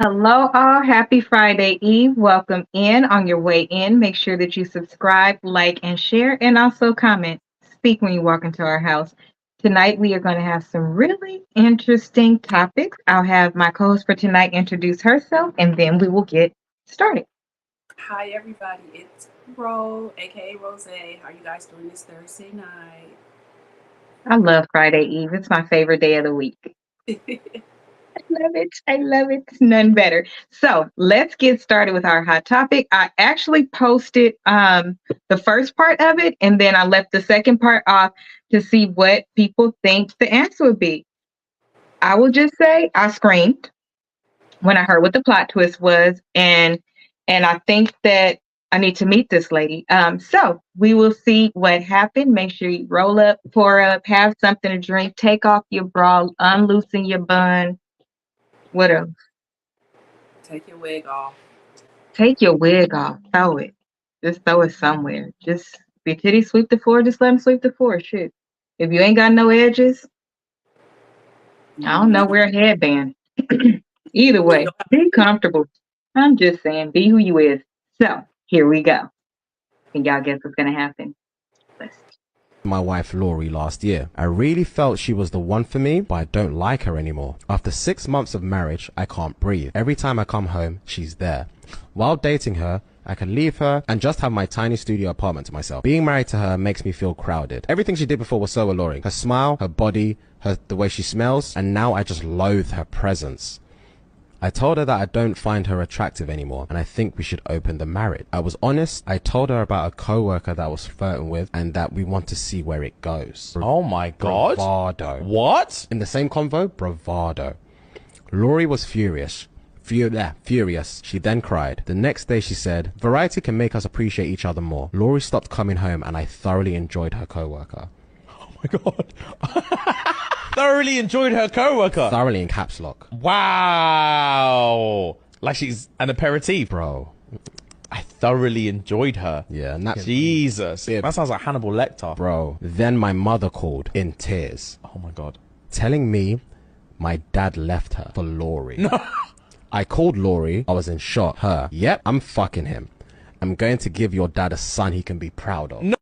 Hello, all. Happy Friday Eve. Welcome in on your way in. Make sure that you subscribe, like, and share, and also comment. Speak when you walk into our house. Tonight, we are going to have some really interesting topics. I'll have my co host for tonight introduce herself, and then we will get started. Hi everybody, it's Ro, aka Rozay. How you guys doing this Thursday night? I love Friday Eve. It's my favorite day of the week. I love it. I love it. It's none better. So let's get started with our hot topic. I actually posted the first part of it, and then I left the second part off to see what people think the answer would be. I will just say I screamed when I heard what the plot twist was, and I think that I need to meet this lady. So we will see what happened. Make sure you roll up, pour up, have something to drink, take off your bra, unloosen your bun. What else? Take your wig off. Take your wig off. Throw it. Just throw it somewhere. Just if your titties sweep the floor, just let them sweep the floor. Shit. If you ain't got no edges, I don't know, Mm-hmm. wear a headband. Either You way, know how be to do. comfortable. I'm just saying, be who you is. So here we go. And y'all guess what's gonna happen? Let's My wife Laurie last year. I really felt she was the one for me, but I don't like her anymore. After 6 months of marriage, I can't breathe. Every time I come home, she's there. While dating her, I can leave her and just have my tiny studio apartment to myself. Being married to her makes me feel crowded. Everything she did before was so alluring. Her smile, her body, the way she smells, and now I just loathe her presence. I told her that I don't find her attractive anymore and I think we should open the marriage. I was honest. I told her about a co-worker that I was flirting with and that we want to see where it goes. Oh my god. Bravado. What? In the same convo, bravado. Laurie was furious. Furious. She then cried. The next day she said, variety can make us appreciate each other more. Laurie stopped coming home and I thoroughly enjoyed her co-worker. Oh my god. Thoroughly enjoyed her co-worker. Thoroughly in caps lock. Wow. Like she's an aperitif. Bro. I thoroughly enjoyed her. Yeah, and that's Jesus. Yeah. That sounds like Hannibal Lecter. Bro. Then my mother called in tears, Oh my god. telling me my dad left her for Laurie. No. I called Laurie. I was in shock. Her. Yep, I'm fucking him. I'm going to give your dad a son he can be proud of. No.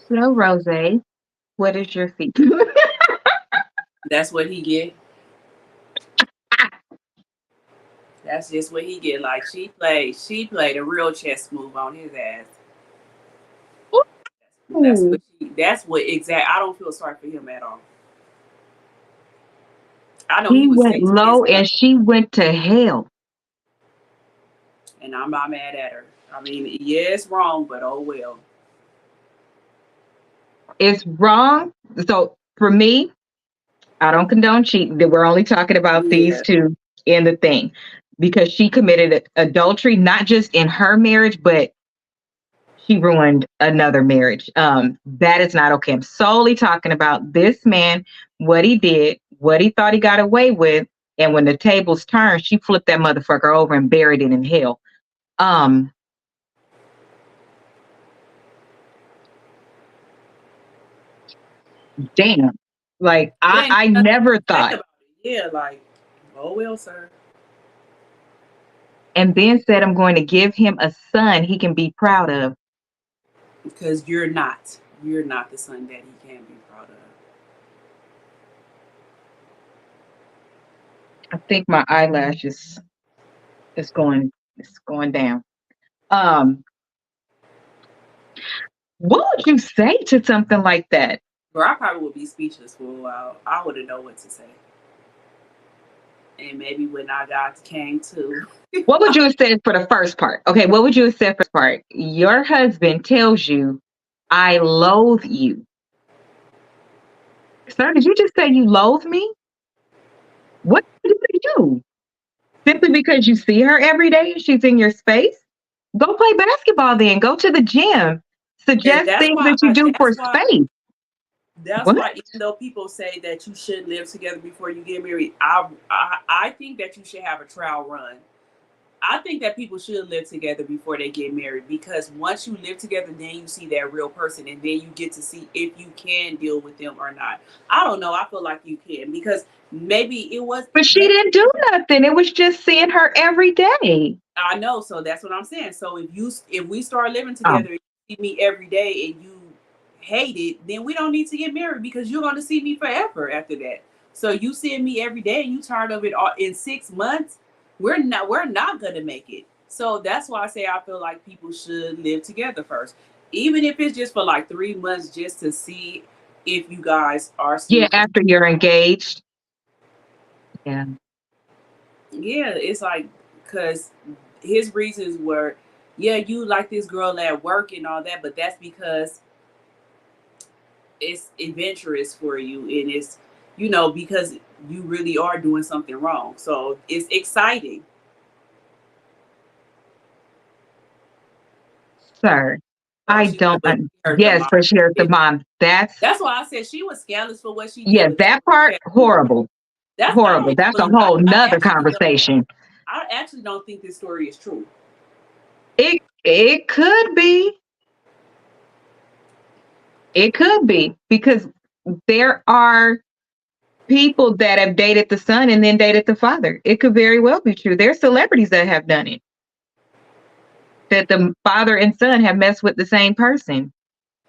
so Rose, what is your feat? That's what he get. That's just what he get. Like she played a real chess move on his ass. That's what exact. I don't feel sorry for him at all. I know he He was went sick to his low gut, and she went to hell. and I'm not mad at her. I mean, yeah, it's wrong, but oh well. It's wrong. So for me, I don't condone cheating. We're only talking about these Yeah. two in the thing because she committed adultery, not just in her marriage, but she ruined another marriage. That is not okay. I'm solely talking about this man, what he did, what he thought he got away with, and when the tables turned, she flipped that motherfucker over and buried it in hell. Um, damn. Like It I, ain't I nothing never to say thought, about it. Yeah, like, oh well, sir. and then said, I'm going to give him a son he can be proud of. Because you're not the son that he can be proud of. I think my eyelash is going down. Um, what would you say to something like that? Bro, I probably would be speechless for a while. I wouldn't know what to say. And maybe when I got came to, What would you have said for the first part? Okay, what would you have said for the part? Your husband tells you, I loathe you. Sir, did you just say you loathe me? What do you do? Simply because you see her every day and she's in your space? Go play basketball then. Go to the gym. and Suggest that's things why that you do for space. that's What? why even though people say that you shouldn't live together before you get married, I think that you should have a trial run. I think that people should live together before they get married, because once you live together, then you see that real person, and then you get to see if you can deal with them or not. I don't know. I feel like you can, because maybe it was. But she didn't do nothing. It was just seeing her every day. I know. So that's what I'm saying. So if we start living Oh, together, and you see me every day, and you hate it, then we don't need to get married, because you're going to see me forever after that. So you seeing me every day and you tired of it all in 6 months, we're not going to make it. So that's why I say I feel like people should live together first, even if it's just for like 3 months, just to see if you guys are yeah, still. after you're engaged. Yeah. Yeah, it's like, because his reasons were, yeah, you like this girl at work and all that, but that's because it's adventurous for you, and it's, because you really are doing something wrong, so it's exciting. Sir, So I she said, don't. but she hurt the Yes, mom. but she hurt the mom. That's why I said she was scandalous for what she did, Yeah, but that part, horrible. I Horrible. don't That's a even, whole I nother actually don't. conversation. I actually don't think this story is true. It could be. It could be because there are people that have dated the son and then dated the father. It could very well be true. There's celebrities that have done it. That the father and son have messed with the same person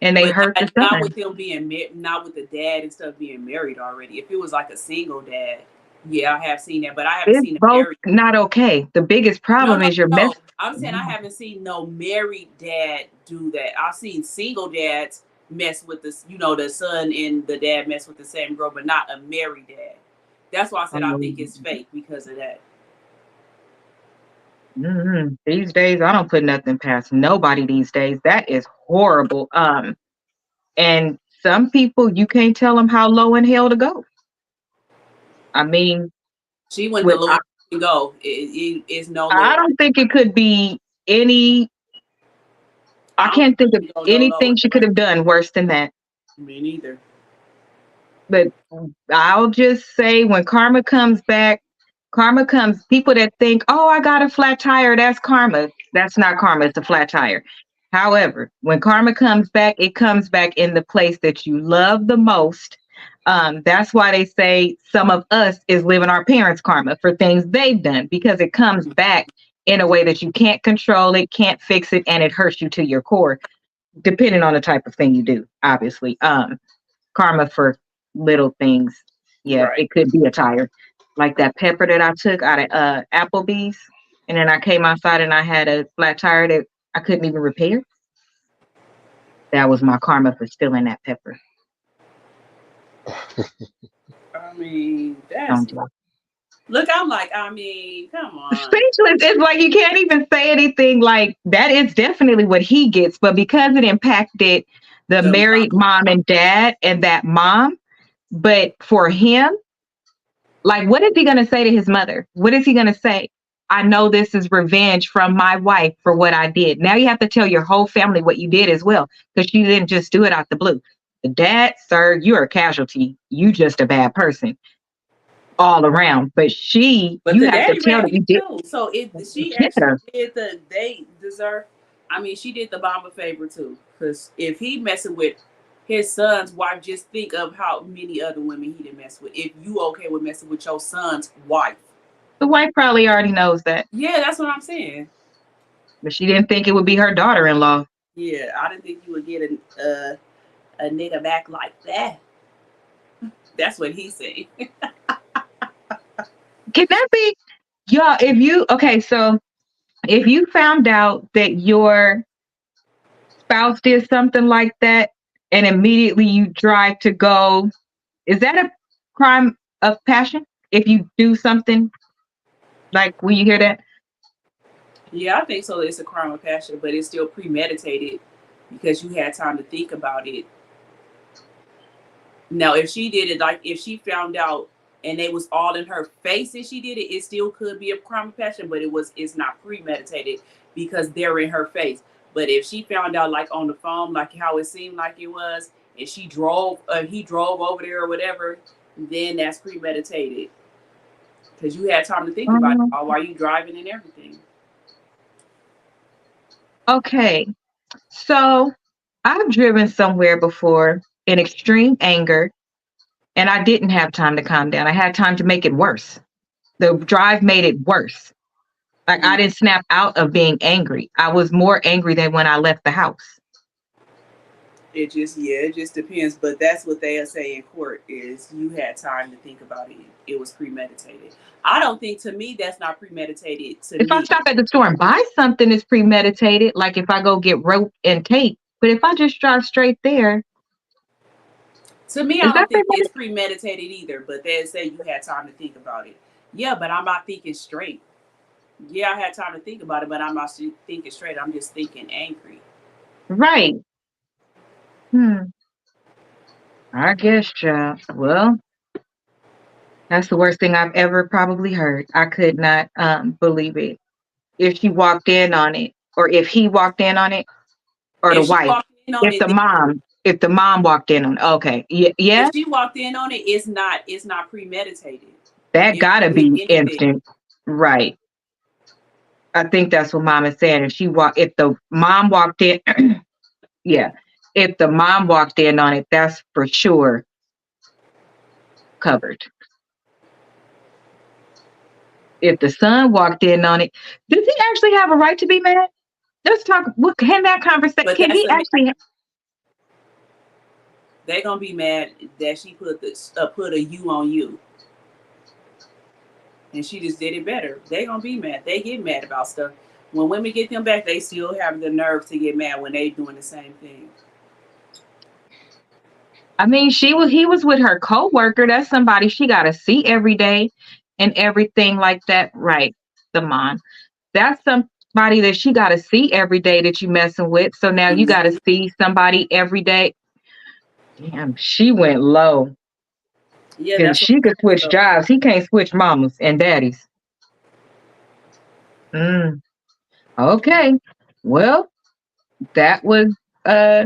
and they But hurt the not son. with them being not with the dad and stuff being married already. If it was like a single dad, yeah, I have seen that, but I haven't It's seen a both married. not okay. The biggest No, problem no, is you're no. mess. I'm saying I haven't seen no married dad do that. I've seen single dads mess with this, the son and the dad mess with the same girl, but not a married dad. That's why I said I think it's fake because of that. These days, I don't put nothing past nobody these days. That is horrible. And some people, you can't tell them how low in hell to go. I mean, She went the with Lord to go. It's no I lower. don't think it could be any. I I don't can't think think of she go no lower. anything she could have done worse than that. Me neither. But I'll just say when karma comes, people that think, oh, I got a flat tire, that's karma. That's not karma, it's a flat tire. However, when karma comes back, it comes back in the place that you love the most. That's why they say some of us is living our parents' karma for things they've done, because it comes back in a way that you can't control it, can't fix it, and it hurts you to your core, depending on the type of thing you do, obviously. Karma for little things. Yeah, Right. it could be a tire. Like that pepper that I took out of Applebee's, and then I came outside and I had a flat tire that I couldn't even repair. That was my karma for stealing that pepper. I mean, that's. Don't do it. Look, I'm like, I mean, come on. Speechless. It's like you can't even say anything. Like that is definitely what he gets, but because it impacted the The mom. married mom and dad and that mom, but for him, like, what is he going to say to his mother? What is he going to say? I know this is revenge from my wife for what I did. Now you have to tell your whole family what you did as well, because you didn't just do it out the blue. The dad, sir, you're a casualty. You just a bad person all around. But But you the have to daddy tell that raggedy you did. too. So if she Yeah. actually did they deserve. I mean, she did the mom a favor too, because if he messing with his son's wife, just think of how many other women he didn't mess with. If you okay with messing with your son's wife, The wife probably already knows that, yeah, that's what I'm saying. but she didn't think it would be her daughter-in-law. Yeah, I didn't think you would get a nigga back like that. That's what he said. Can that be, y'all? So if you found out that your spouse did something like that and immediately you drive to go, is that a crime of passion? If you do something like when you hear that? Yeah, I think so. It's a crime of passion, but it's still premeditated because you had time to think about it. Now, if she did it, like if she found out and it was all in her face and she did it, it still could be a crime of passion, but it's not premeditated because they're in her face. But if she found out like on the phone, like how it seemed like it was, and he drove over there or whatever, then that's premeditated because you had time to think about it Um, while you driving and everything. Okay. So I've driven somewhere before in extreme anger, and I didn't have time to calm down. I had time to make it worse. The drive made it worse. Like I didn't snap out of being angry. I was more angry than when I left the house. It just depends. But that's what they'll say in court is you had time to think about it. It was premeditated. I don't think, to me, that's not premeditated to If I me. stop at the store and buy something that's premeditated, like if I go get rope and tape, but if I just drive straight there, To me, is I that don't think it's premeditated? premeditated either, but they say you had time to think about it. Yeah, but I'm not thinking straight. Yeah, I had time to think about it, but I'm not thinking straight. I'm just thinking angry. Right. Hmm. I guess, child. Well, that's the worst thing I've ever probably heard. I could not believe it. If she walked in on it, or if he walked in on it, or the If she wife. walked in on it, If the mom walked in on it, okay. Yeah, if yeah, she walked in on it, it's not premeditated. that It gotta could be be anything. instant. Right. I think that's what mom is saying. If the mom walked in, yeah. If the mom walked in on it, that's for sure covered. If the son walked in on it, does he actually have a right to be mad? Let's talk. What can that conversation? But Can that's he the actually? they're gonna be mad that she put a you on you, and she just did it better. They're gonna be mad. They get mad about stuff. When women get them back, they still have the nerve to get mad when they doing the same thing. I mean, he was with her coworker. That's somebody she got to see every day, and everything like that. Right, the mom. That's somebody that she got to see every day that you messing with. So now you got to Mm-hmm. see somebody every day. Damn, she went low. Yeah, If that's what she I'm could saying. switch So jobs, he can't switch mamas and daddies. Mm, okay. Well, that was uh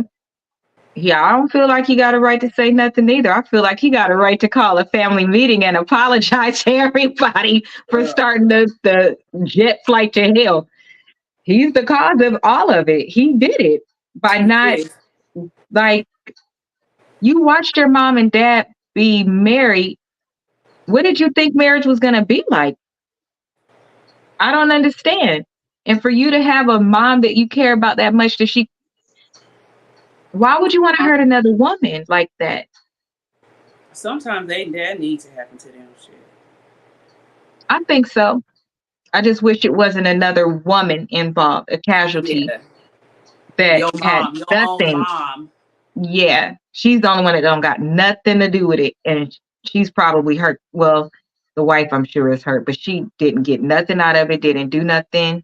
yeah, I don't feel like he got a right to say nothing either. I feel like he got a right to call a family meeting and apologize to everybody for uh, starting the jet flight to hell. He's the cause of all of it. He did it by he not, is. like, you watched your mom and dad be married. What did you think marriage was going to be like? I don't understand. And for you to have a mom that you care about that much, why would you want to hurt another woman like that? Sometimes that needs to happen to them. Shit. I think so. I just wish it wasn't another woman involved, a casualty Yeah, that your had mom, your own nothing. mom. Yeah, she's the only one that don't got nothing to do with it, and she's probably hurt. Well, the wife, I'm sure, is hurt, but she didn't get nothing out of it, didn't do nothing,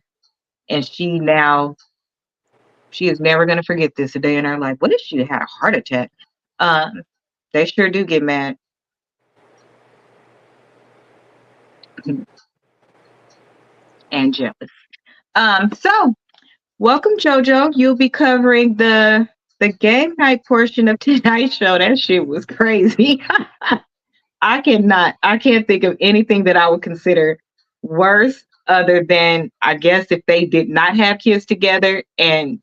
and she is never gonna forget this a day in her life. What if she had a heart attack? Um, they sure do get mad and jealous. So welcome, JoJo. You'll be covering the game night portion of tonight's show. That shit was crazy. I can't think of anything that I would consider worse other than, I guess, if they did not have kids together and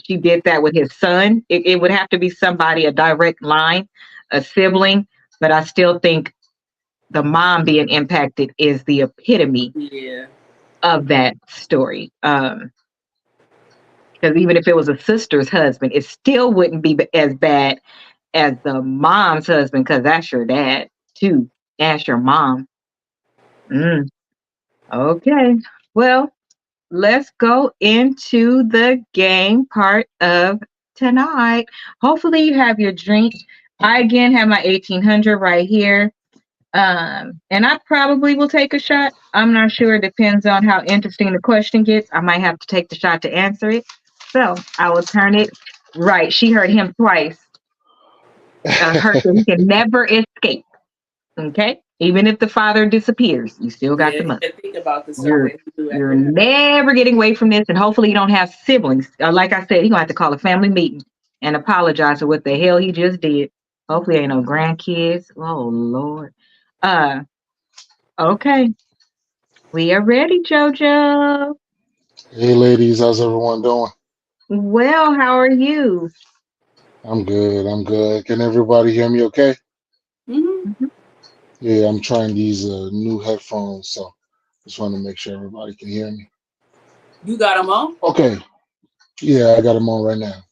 she did that with his son. It would have to be somebody, a direct line, a sibling. But I still think the mom being impacted is the epitome Yeah, of that story. Because even if it was a sister's husband, it still wouldn't be as bad as the mom's husband, because that's your dad too. That's your mom. Mm, okay. Well, let's go into the game part of tonight. Hopefully, you have your drink. I again have my 1800 right here. And I probably will take a shot. I'm not sure. It depends on how interesting the question gets. I might have to take the shot to answer it. So I will turn it right. She heard him twice. Hurt that he can never escape. Okay. Even if the father disappears, you still got yeah. the You mother. can think about the stuff You're that he do you're after her. never getting away from this, and hopefully you don't have siblings. Like I said, he's gonna have to call a family meeting and apologize for what the hell he just did. Hopefully ain't no grandkids. Oh Lord. Uh okay. We are ready, JoJo. Hey ladies, how's everyone doing? Well, how are you? I'm good. I'm good. Can everybody hear me okay? Hmm. Mhm. Yeah, I'm trying these new headphones, so just want to make sure everybody can hear me. You got them on? Okay. Yeah, I got them on right now.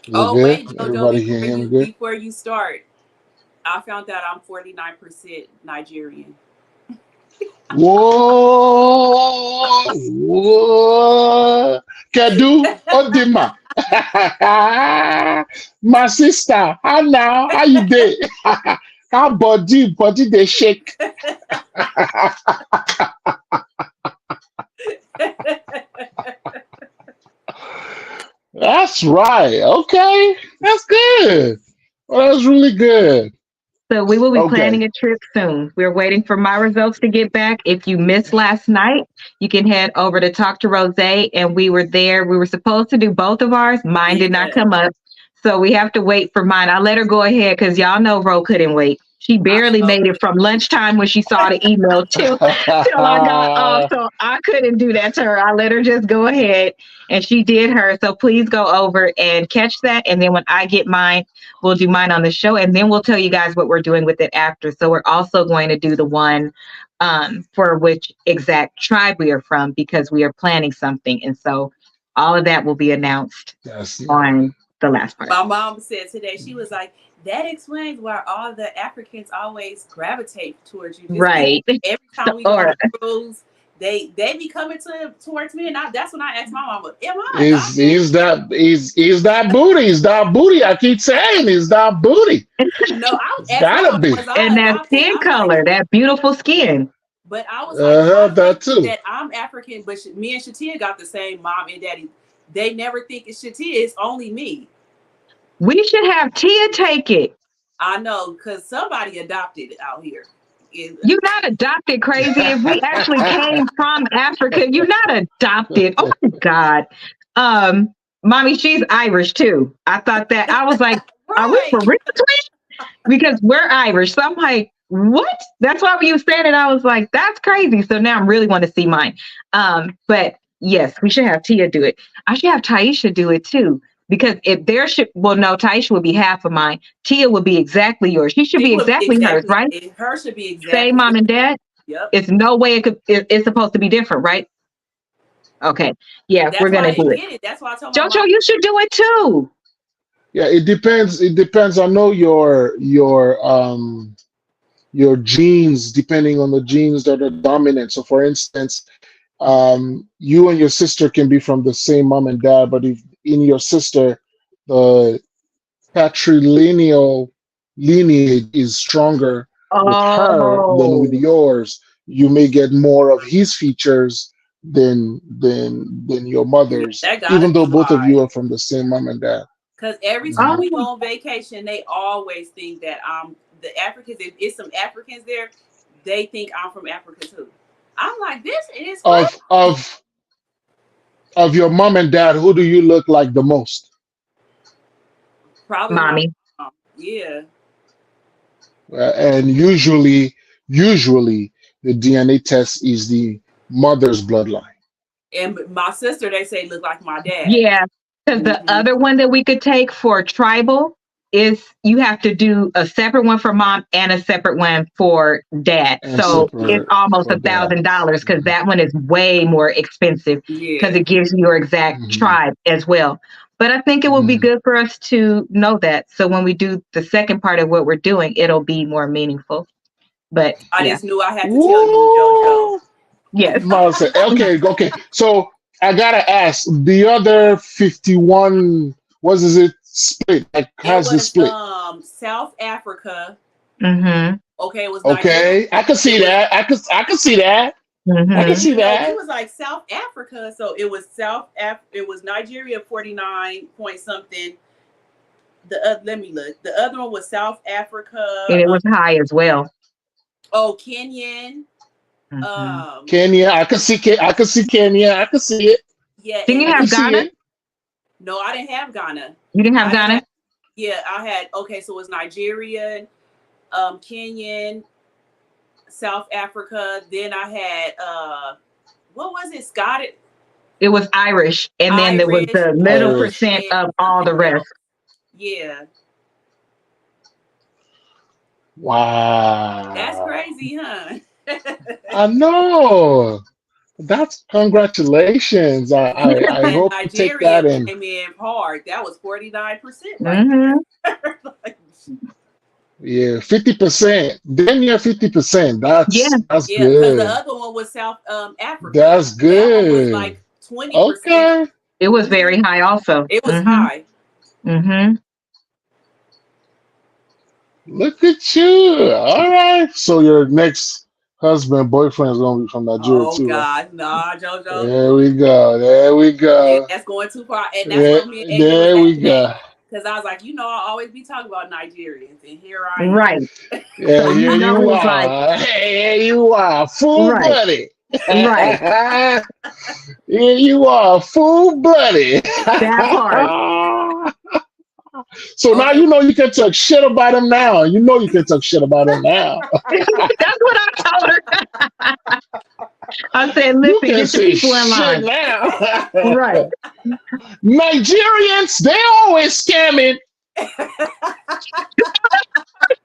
Is it Oh good? wait, Jojo, Everybody can hear me good? before you start, I found out I'm 49% Nigerian. Whoa! Whoa! Kedu Odima. My sister, how now? How you dey? How body they shake? That's right. Okay. That's good. Well, that's really good. So we will be Okay. planning a trip soon. We're waiting for my results to get back. If you missed last night, you can head over to Talk to Rozay, and we were there. We were supposed to do both of ours. Mine did not Yeah, come up. So we have to wait for mine. I let her go ahead because y'all know Ro couldn't wait. She I barely sure made it from lunchtime when she saw the email till I got off. So I couldn't do that to her. I let her just go ahead and she did her. So please go over and catch that. And then when I get mine, we'll do mine on the show, and then we'll tell you guys what we're doing with it after. So we're also going to do the one for which exact tribe we are from because we are planning something. And so all of that will be announced That's on the last part. my mom said today, she was like, that explains why all the Africans always gravitate towards you. Just Right. every time we go on Or a cruise, they be coming towards me, and that's when I asked my mama, "Am I is adopted?" is that is that booty? Is that booty? I keep saying is that booty. No, I It's asked my gotta mama, be. "Was I and that adopted?" skin I'm like, color, that beautiful skin. but I was like, why do they That think too. that I'm African? But me and Shatia got the same mom and daddy. They never think it's Shatia. It's only me. We should have Tia take it. I know, because somebody adopted out here. You're not adopted, crazy. If we actually came from Africa, you're not adopted. Oh my God. Um, Mommy, she's Irish too. I thought that I was like, are we Right. for real? Because we're Irish. So I'm like, what? That's why when you said it, I was like, that's crazy. So now I really want to see mine. But yes, we should have Tia do it. I should have Taisha do it too. Because if there should, well, no, Taisha would be half of mine. Tia would be exactly yours. She should She be would exactly hers, exactly, right? her should be Same exactly mom yours. and dad. Yep. It's no way it's supposed to be different, right? Okay. Yeah, we're That's why I gonna do didn't it. get it. That's why I told my Jojo, mom. you should do it too. Yeah, it depends. It depends. I know your genes, depending on the genes that are dominant. So for instance, you and your sister can be from the same mom and dad, but if in your sister the patrilineal lineage is stronger with her than with Oh. yours, you may get more of his features than your Yeah, mother's, that gotta even though be both of you why. are from the same mom and dad. Because every time Mhm. we go Oh. on vacation, they always think that I'm the Africans. If it's some Africans there, they think I'm from Africa too. I'm like, this is Of crazy. of your mom and dad, who do you look like the most? Probably my Mommy. mom. Yeah. And usually the DNA test is the mother's bloodline. And my sister, they say, look like my dad. Yeah, because the Hmm. other one that we could take for tribal is you have to do a separate one for mom and a separate one for dad. And So it's separate almost for dad. $1,000 because Mhm. that one is way more expensive because Yeah. it gives you your exact Mhm. tribe as well. But I think it would be Mhm. good for us to know that. So when we do the second part of what we're doing, it'll be more meaningful. But I yeah, just knew I had to tell you, JoJo. Woo! yes. Okay. So I gotta ask the other 51. What is it split? Like It how's the was split? South Africa. Mm-hmm. Okay, it was Nigeria. Okay, I can It see was that. I can see that. I can Mm-hmm. see no, we that. was like South Africa. So it was it was Nigeria 49 point something. Let me look. The other one was South And Africa. it was high as well. Kenyan. Mm-hmm. Kenya, I can see Kenya. I can see it. Yeah, Didn't and you I can have then see Ghana? it. no, I didn't have Ghana. You didn't have I Ghana? had yeah, I had okay, so it was Nigerian, Kenyan, South Africa. Then I had what was it? Scottish. It was Irish, and then there was the little Irish. percent of all the rest. Yeah. Wow. That's crazy, huh? I know. That's congratulations. I And hope you take that Nigerian in. came in hard. That was 49% Mhm. like, Yeah, 50%. Then you're 50%. Yeah. That's yeah, because the good. other one was South Africa. That's That one was good. like 20%. Okay. It was very high also. It was Mhm. high. Mhm. Look at you. All right. So your next husband, boyfriend is gonna be from Nigeria Oh too, right? God, nah, JoJo. There we go. There we go. That's going too far. And that's what me and AJ There was we laughing go. at. Because I was like, I always be talking about Nigerians. And here I am. Right. Yeah, So here it you was like, are. Here you are, full right, blooded. right. Here you are, full blooded. That part. So now Okay. you know you can talk shit about him now. You know you can talk shit about him now. That's what I told her. I said, You listen, can get your say people in shit line. now. Right. Nigerians, they always scamming.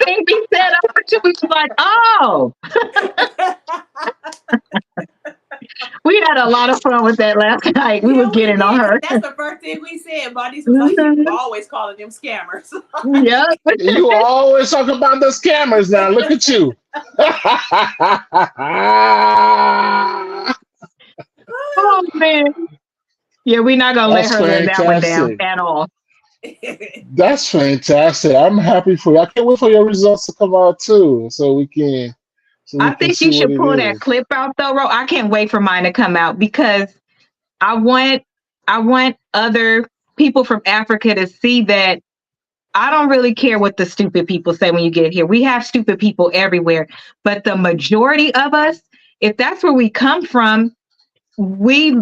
Thing he said, we was like, oh. We had a lot of fun with that last night. We was Yeah, we getting on did. 'Cause her. that's the first thing we said. Bonnie's was like, you always calling them scammers. Yep. You always talk about the scammers now. Look at you. Oh man. Yeah, we're not gonna let That's her let that one down fantastic. at all. That's fantastic. I'm happy for you. I can't wait for your results to come out too, so we can I think see you what should it pull that is. clip out though, Ro. I can't wait for mine to come out because I want other people from Africa to see that I don't really care what the stupid people say when you get here. We have stupid people everywhere, but the majority of us, if that's where we come from, we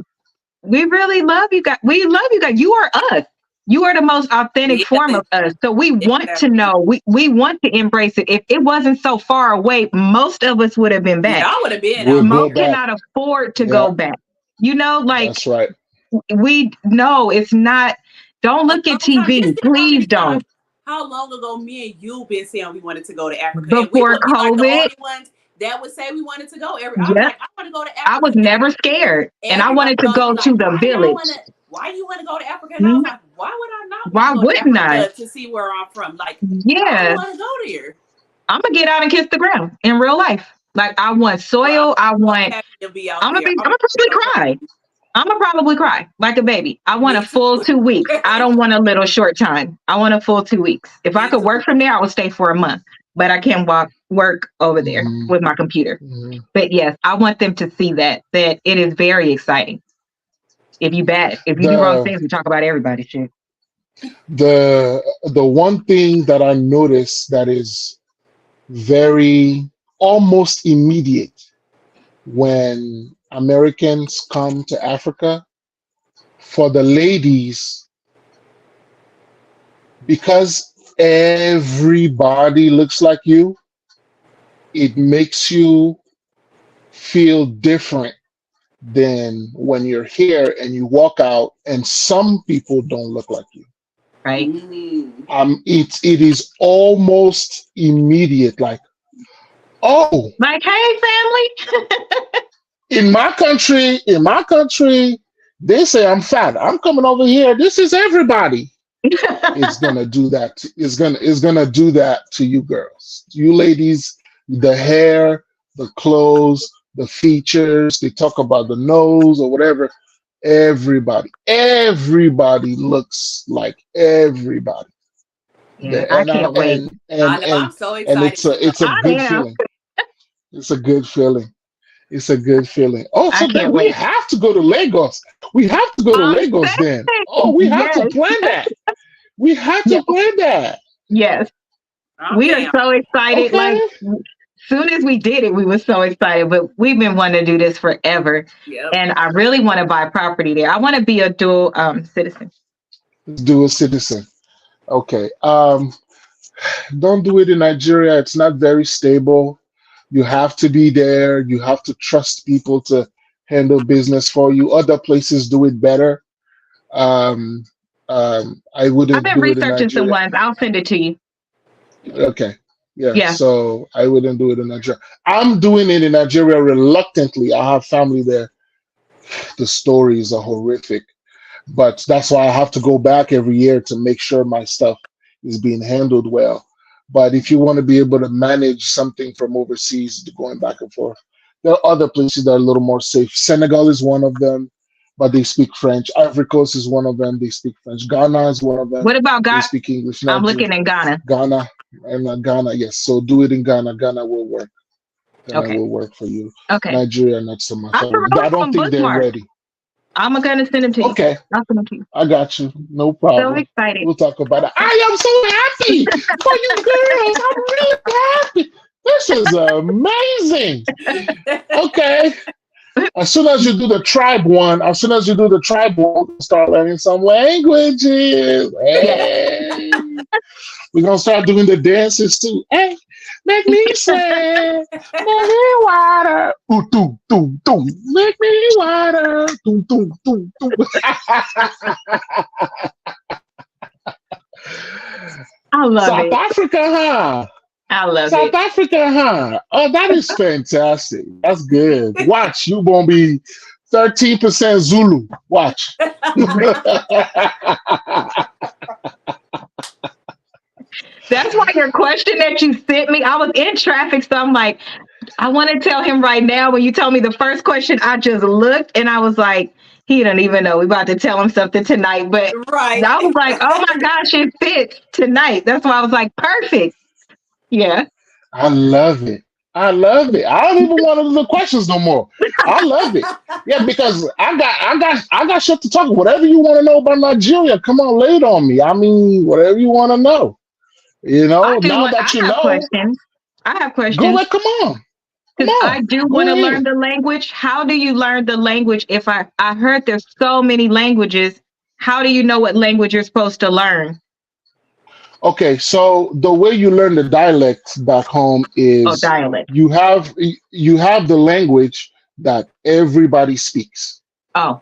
really love you guys. We love you guys. You are us. You are the most authentic form Yeah, of us. So we want to exactly. know. We want to embrace it. If it wasn't so far away, most of us would have been back. Yeah, I would have been We'll out go Most there. back. cannot afford to Yeah, go back. You know, like that's right. we know it's not. Don't A look at long time. Just TV. think how Please many don't. times, how long ago me and you been saying we wanted to go to Africa, and we Before would be like the COVID, only ones that would say we wanted to go. I was yes, like, I want to go to I was Africa. never scared. And I Everybody wanted to gonna be go to like, the village. why you want to go to Africa? And I was Mhm. like, why would I not want to Why go to wouldn't I? Africa to see where I'm from? Like, I Yeah, want to go there. I'm gonna get out and kiss the ground in real life. Like I want Well, soil. I I'm so want. happy to be out I'm gonna there. be. I'm I'm gonna probably so cry. happy. I'm gonna probably cry like a baby. I want a Me full too. 2 weeks. I don't want a little short time. I want a full 2 weeks. If I Me could too. work from there, I would stay for a month. But I can't work over there Mhm, with my computer. mhm. But yes, I want them to see that it is very exciting. If you do wrong The things, we talk about everybody. Shit. the one thing that I noticed that is very almost immediate when Americans come to Africa, for the ladies, because everybody looks like you, it makes you feel different than when you're here and you walk out and some people don't look like you. Right. It is almost immediate, like, oh, Like, hey, family. in my country, they say I'm fat. I'm coming over here. This is everybody. It's gonna do that. It's gonna do that to you girls. You ladies, the hair, the clothes, the features, they talk about the nose or whatever. Everybody looks like everybody. Yeah, I can't wait. I know. I'm so And excited to go. it's a I good am. feeling. It's a good feeling. It's a good feeling. Oh, I so then can't we wait. have to go to Lagos. We have to go to I'm Lagos then. saying, Oh, we have to yes, plan that. We have to yes, plan that. yes. I'm We are down. so excited. Like, Okay. soon as we did it, we were so excited. But we've been wanting to do this forever, Yep. and I really want to buy property there. I want to be a dual citizen. Dual citizen. Okay. Don't do it in Nigeria. It's not very stable. You have to be there. You have to trust people to handle business for you. Other places do it better. Um, I I've wouldn't been do it in researching some Nigeria. ones. I'll send it to you. Okay. Yeah, Yeah. so I wouldn't do it in Nigeria. I'm doing it in Nigeria reluctantly. I have family there. The stories are horrific, but that's why I have to go back every year to make sure my stuff is being handled well. But if you want to be able to manage something from overseas, going back and forth, there are other places that are a little more safe. Senegal is one of them, but they speak French. Ivory Coast is one of them. They speak French. Ghana is one of them. What about They Ghana? speak English. I'm Nigeria, looking in Ghana. Ghana, and Ghana, yes. So do it in Ghana. Ghana will work. Ghana Okay. will work for you. Okay. Nigeria, not so much. I I don't think they're bookmark. ready. I'm gonna send them to you. Okay, I'll send them to you. I got you. No So problem. excited. We'll talk about it. I am so happy for you girls. I'm really happy. This is amazing. Okay. As soon as you do the tribe one, start learning some languages. Hey. We're gonna start doing the dances too. Hey, make me sweat, make me water. Ooh, doo, doo, doo. Make me water. Doo, doo, doo, doo. I love South it. Africa, huh? I love South it. Africa, huh? Oh, that is fantastic. That's good. Watch, you gonna be 13% Zulu. Watch. That's why your question that you sent me, I was in traffic, so I'm like, I want to tell him right now. When you told me the first question, I just looked and I was like, he don't even know. We're about to tell him something tonight. But Right. I was like, oh my gosh, it fits tonight. That's why I was like, perfect. Yeah. I love it. I love it. I don't even want to do the questions no more. I love it. Yeah, because I got shit to talk. Whatever you want to know about Nigeria, come on, lay it on me. I mean, whatever you want to know. You know, now that you know, questions. I have questions. Go ahead, come on. Because I do want to learn the language. How do you learn the language? If I heard there's so many languages, how do you know what language you're supposed to learn? Okay, so the way you learn the dialect back home is dialect. you have the language that everybody speaks. Oh.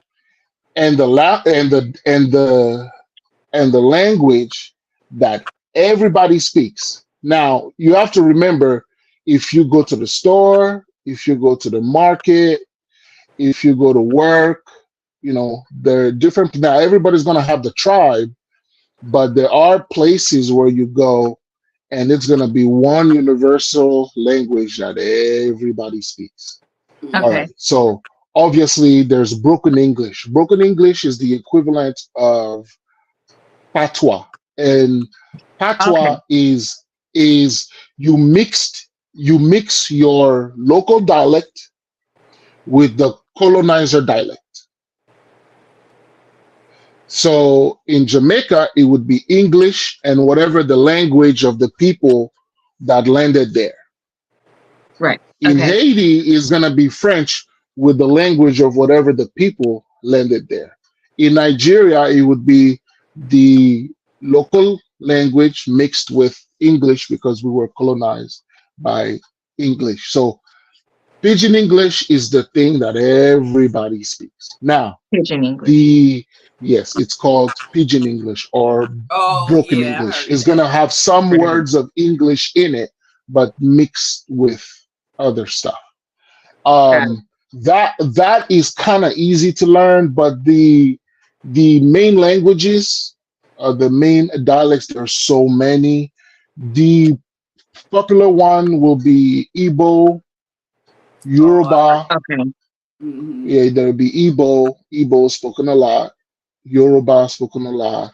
And the language that everybody speaks. Now, you have to remember, if you go to the store, if you go to the market, if you go to work, you know, they're different. Now, everybody's going to have the tribe, but there are places where you go and it's going to be one universal language that everybody speaks. Okay. All right. So obviously there's broken English. Broken English is the equivalent of patois. And patois is you mix your local dialect with the colonizer dialect. So in Jamaica, it would be English and whatever the language of the people that landed there. Right. In Haiti, is going to be French with the language of whatever the people landed there. In Nigeria, it would be the local language mixed with English because we were colonized by English. So Pidgin English is the thing that everybody speaks. Now, Pidgin English. Yes, it's called Pidgin English or broken English. It's going to have some words of English in it, but mixed with other stuff. That is kind of easy to learn, but the main languages, the main dialects, there are so many. The popular one will be Igbo, Yoruba. Yeah, there'll be Igbo spoken a lot. Yoruba spoken a lot,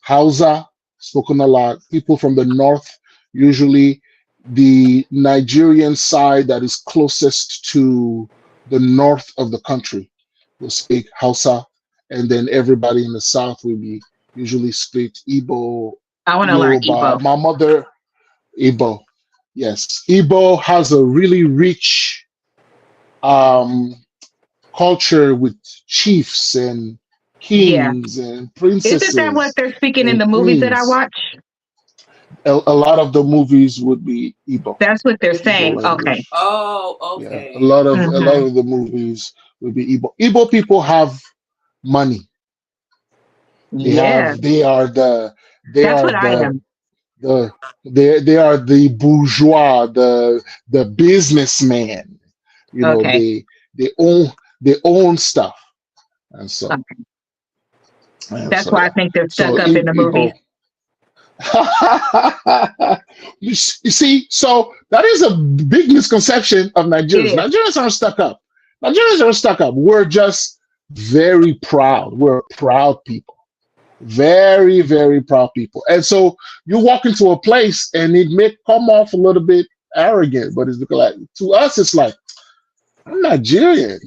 Hausa spoken a lot. People from the north, usually the Nigerian side that is closest to the north of the country, will speak Hausa, and then everybody in the south will be usually speak Igbo. I want to learn Igbo. My mother, Igbo. Yes, Igbo has a really rich culture with chiefs and kings and princesses. Isn't that what they're speaking in the movies that I watch? A lot of the movies would be Igbo. That's what they're saying. Okay. Oh, okay. Yeah, a lot of the movies would be Igbo. Igbo people have money. Yeah, They are the that's what I am. the they are the bourgeois, the businessman. You know, Okay. they own stuff, and so That's why I yeah. think they're So stuck up in the movies. Igbo. You see, so that is a big misconception of Nigerians. It is. Nigerians aren't stuck up. Nigerians aren't stuck up. We're just very proud. We're proud people. Very, very proud people. And so you walk into a place and it may come off a little bit arrogant, but it's like, to us, it's like, I'm Nigerian.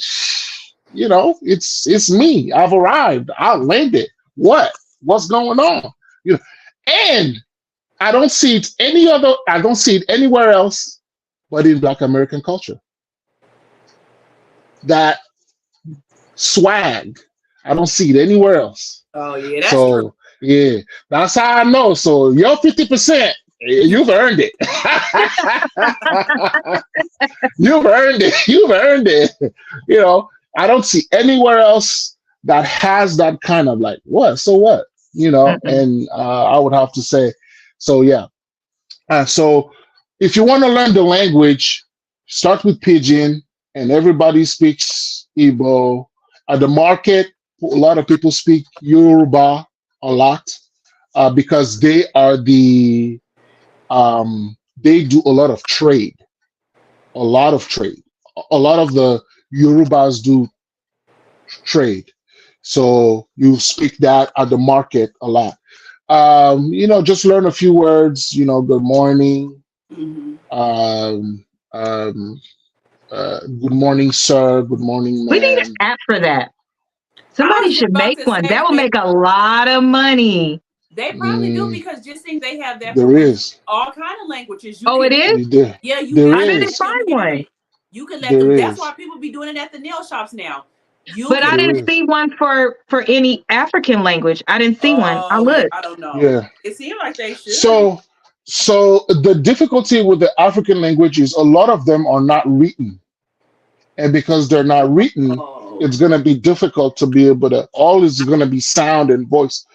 You know, it's me. I've arrived. I landed. What's going on? You know, and I don't see it anywhere else but in Black American culture. That swag, I don't see it anywhere else. Oh yeah, that's true. Yeah, that's how I know. So your 50%, you've earned it. You've earned it. You've earned it. You know, I don't see anywhere else that has that kind of like, what? So what? You know, and I would have to say, so yeah. So if you want to learn the language, start with Pidgin, and everybody speaks Igbo. At the market, a lot of people speak Yoruba a lot because they are they do a lot of trade. A lot of trade. A lot of the Yorubas do trade. So you speak that at the market a lot. You know, just learn a few words, you know, good morning. Good morning, sir. Good morning, ma'am. We need an app for that. Somebody should make one. That will make a lot of money. They probably do, because just think they have that. There is all kind of languages. It is? Yeah, you there I didn't is. find one. You can let them. That's why people be doing it at the nail shops now. But I didn't see one for any African language. I didn't see one. I looked. I don't know. Yeah. It seemed like they should. So the difficulty with the African language is a lot of them are not written. And because they're not written, it's going to be difficult to be able to, all is going to be sound and voice.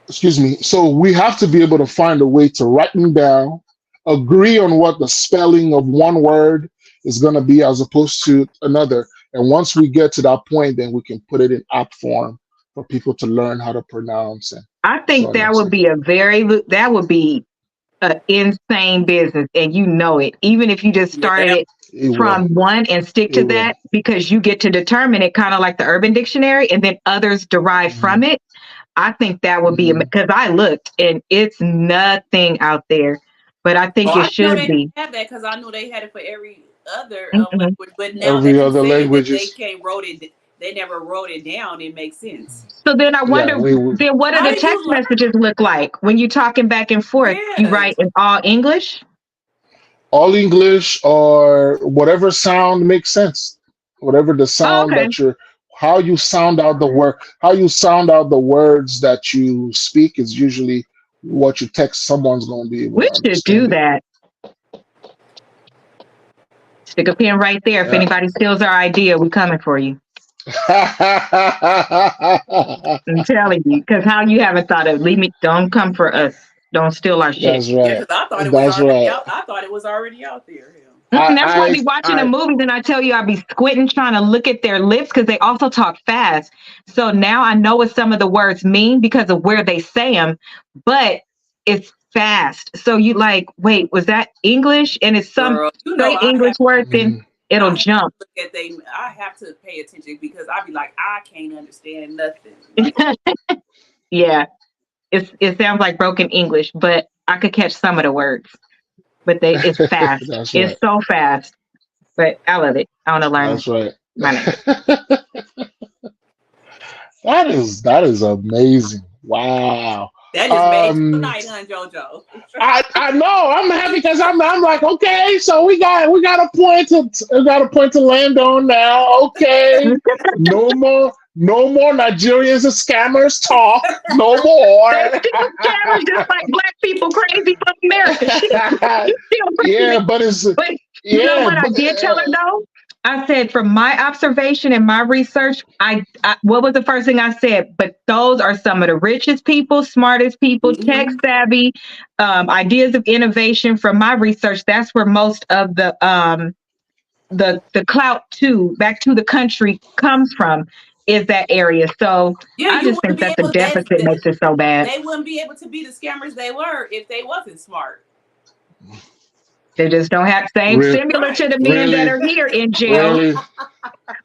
Excuse me. So we have to be able to find a way to write them down, agree on what the spelling of one word is going to be as opposed to another. And once we get to that point, then we can put it in app form for people to learn how to pronounce. And I think that would be an insane business, and you know it. Even if you just started it from one and stick to that, because you get to determine it, kind of like the Urban Dictionary, and then others derive from it. I think that would be, because I looked and it's nothing out there, but I think it should be. Have that, because I knew they had it for every other language, but now every other languages they can't wrote it. They never wrote it down. It makes sense. So then I wonder, then what do the text messages look like when you're talking back and forth? Yes. You write in all English? All English, or whatever sound makes sense. Whatever the sound that you're, how you sound out the word, how you sound out the words that you speak is usually what you text someone's going to be able to understand. We should do that. Stick a pin right there. If anybody steals our idea, we're coming for you. I'm telling you, because how you haven't thought of, don't come for us. Don't steal our shit. That's right. Yeah, I thought it was already out there. That's why I be watching the movies and I tell you I be squinting trying to look at their lips because they also talk fast. So now I know what some of the words mean because of where they say them, but it's fast. So you like, wait, was that English? And it's some straight English word, then it'll jump. I have to pay attention because I be like, I can't understand nothing. Yeah. It sounds like broken English, but I could catch some of the words. But it's fast. It's so fast. But I love it. I want to learn. That's right. That is amazing. Wow. That just made tonight, huh, JoJo? I know. I'm happy because I'm like, okay, so we got a point to land on now. Okay. No more Nigerians and scammers talk. No more. Scammers just like black people crazy from America. Yeah, but it's you know what I did tell her though? I said from my observation and my research, I what was the first thing I said? But those are some of the richest people, smartest people, tech savvy, ideas of innovation. From my research, that's where most of the clout to back to the country comes from, is that area. So Yeah, I you just wouldn't think be that the able. deficit makes it so bad. They wouldn't be able to be the scammers they were if they wasn't smart. They just don't have same Really, similar to the men that really, are here in jail. really,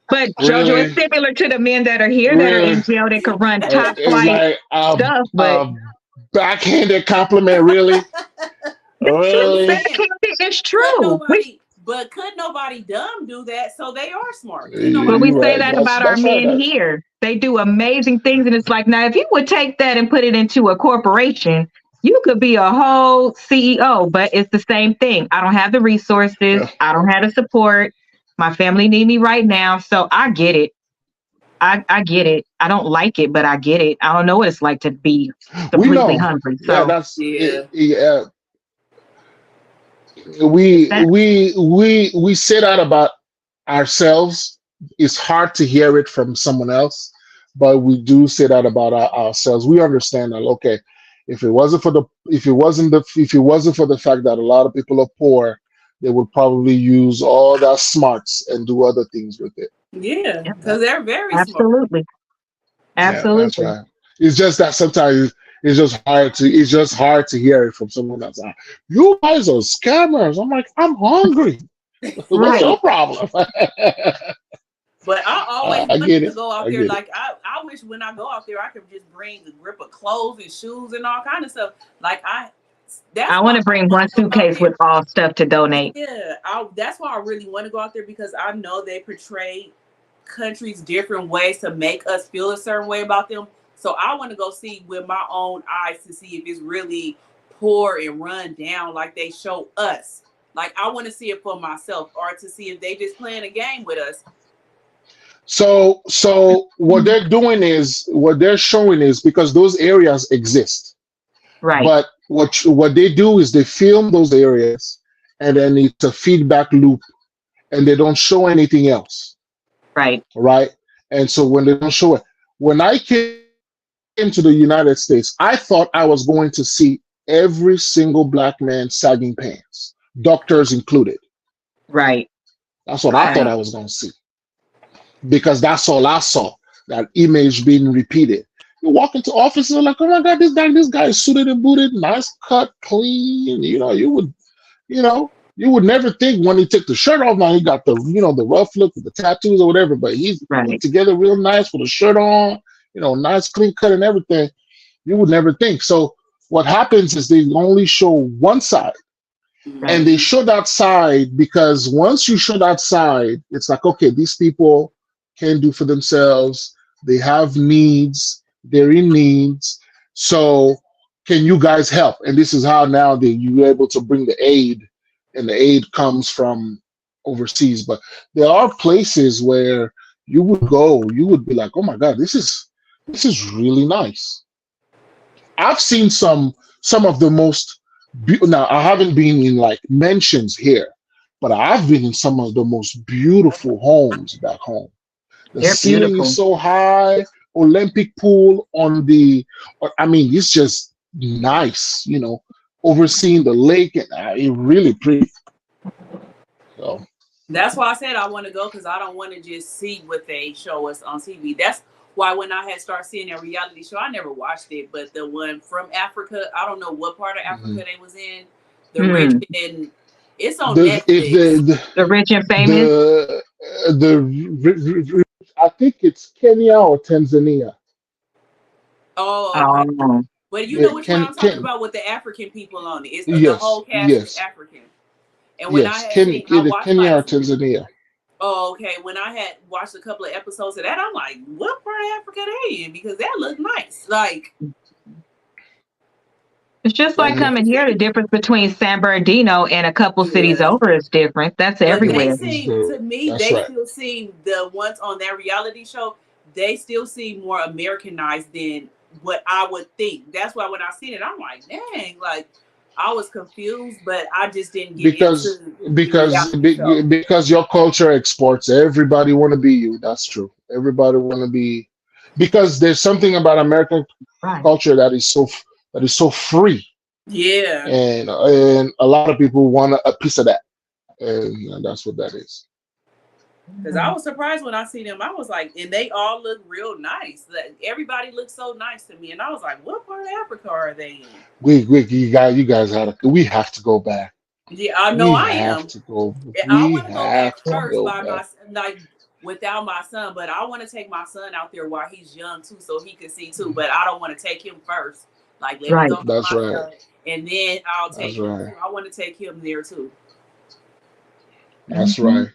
But Jojo is really, similar to the men that are here that are really. in jail. They could run top It's flight like stuff, but backhanded compliment. Really, it's true. really. It's true. Could nobody dumb do that? So they are smart. Could But nobody? we You're say right. that about our That's right. men here. They do amazing things, and it's like, now if you would take that and put it into a corporation, you could be a whole CEO. But it's the same thing. I don't have the resources. Yeah. I don't have the support. My family need me right now, so I get it. I get it. I don't like it, but I get it. I don't know what it's like to be We completely know. hungry. Yeah, So that's Yeah. yeah. that, We say that about ourselves. It's hard to hear it from someone else, but we do say that about ourselves. We understand that. Okay, if it wasn't for the if it wasn't for the fact that a lot of people are poor, they would probably use all that smarts and do other things with it. Yeah, yeah, because they're very smart. absolutely, Yeah, that's absolutely. right. It's just that sometimes it's just hard to hear it from someone that's like, you guys are scammers. I'm like, I'm hungry. What's Right. your problem? But I always I get wanted to it. go out I there. get it. Like I wish when I go out there, I could just bring a grip of clothes and shoes and all kind of stuff. Like that's I why want to I bring want one to go out suitcase there. with all stuff to donate. Yeah, that's why I really want to go out there, because I know they portray countries different ways to make us feel a certain way about them. So I want to go see with my own eyes to see if it's really poor and run down like they show us. Like I want to see it for myself, or to see if they just playing a game with us. So what they're showing is, because those areas exist, Right, but what they do is they film those areas, and then it's a feedback loop, and they don't show anything else, right, right? And so when they don't show it, when I came to the United States, I thought I was going to see every single black man sagging pants, doctors included. right. That's what I Okay. thought I was going to see, because that's all I saw. That image being repeated. You walk into offices and like, oh my God, this guy is suited and booted, nice cut, clean. You would never think when he took the shirt off. Now he got the rough look with the tattoos or whatever, but he's put Right, together real nice with a shirt on, nice clean cut and everything. You would never think. So what happens is they only show one side, right. and they show that side because once you show that side, it's like, okay, these people can do for themselves. They have needs. They're in needs. So can you guys help? And this is how now you're able to bring the aid, and the aid comes from overseas. But there are places where you would go, you would be like, oh my God, this is really nice. I've seen some of the most now I haven't been in like mansions here, but I've been in some of the most beautiful homes back home. The They're ceiling is beautiful. so high, Olympic pool on I mean, it's just nice, overseeing the lake, and it's really pretty. So That's why I said I want to go, because I don't want to just see what they show us on TV. That's why when I had started seeing a reality show, I never watched it, but the one from Africa, I don't know what part of Africa they was in, the rich, and it's on if Netflix. The rich and famous. the I think it's Kenya or Tanzania. Oh, okay. Oh, But you Yeah, know which one I'm talking about, with the African people on it. It's the yes, whole cast is yes, African. And when I yes. had seen, I Either watched Kenya or like, Tanzania. oh, okay. When I had watched a couple of episodes of that, I'm like, what part of Africa they in? Because that looked nice. Like, it's just like coming here. The difference between San Bernardino and a couple cities yeah. over is different. That's But everywhere. they seem, to me, That's they right. still seem, the ones on that reality show, they still seem more Americanized than what I would think. That's why when I seen it, I'm like, dang, like, I was confused, but I just didn't get because into the because reality show. because your culture exports. Everybody want to be you. That's true. Everybody want to be, because there's something about American Right. culture that is so free, Yeah. and a lot of people want a piece of that, and that's what that is. Because I was surprised when I see them. I was like, and they all look real nice. Like, everybody looks so nice to me. And I was like, what part of Africa are they in? You guys we have to go back. Yeah, I know We I have am. to go. I We want to go back have to first go by back. without my son, but I want to take my son out there while he's young too, so he can see too. But I don't want to take him first. Like, let me Right. go to That's my right. son, and then I'll That's take him right. too. I want to take him there too. That's Mhm. right.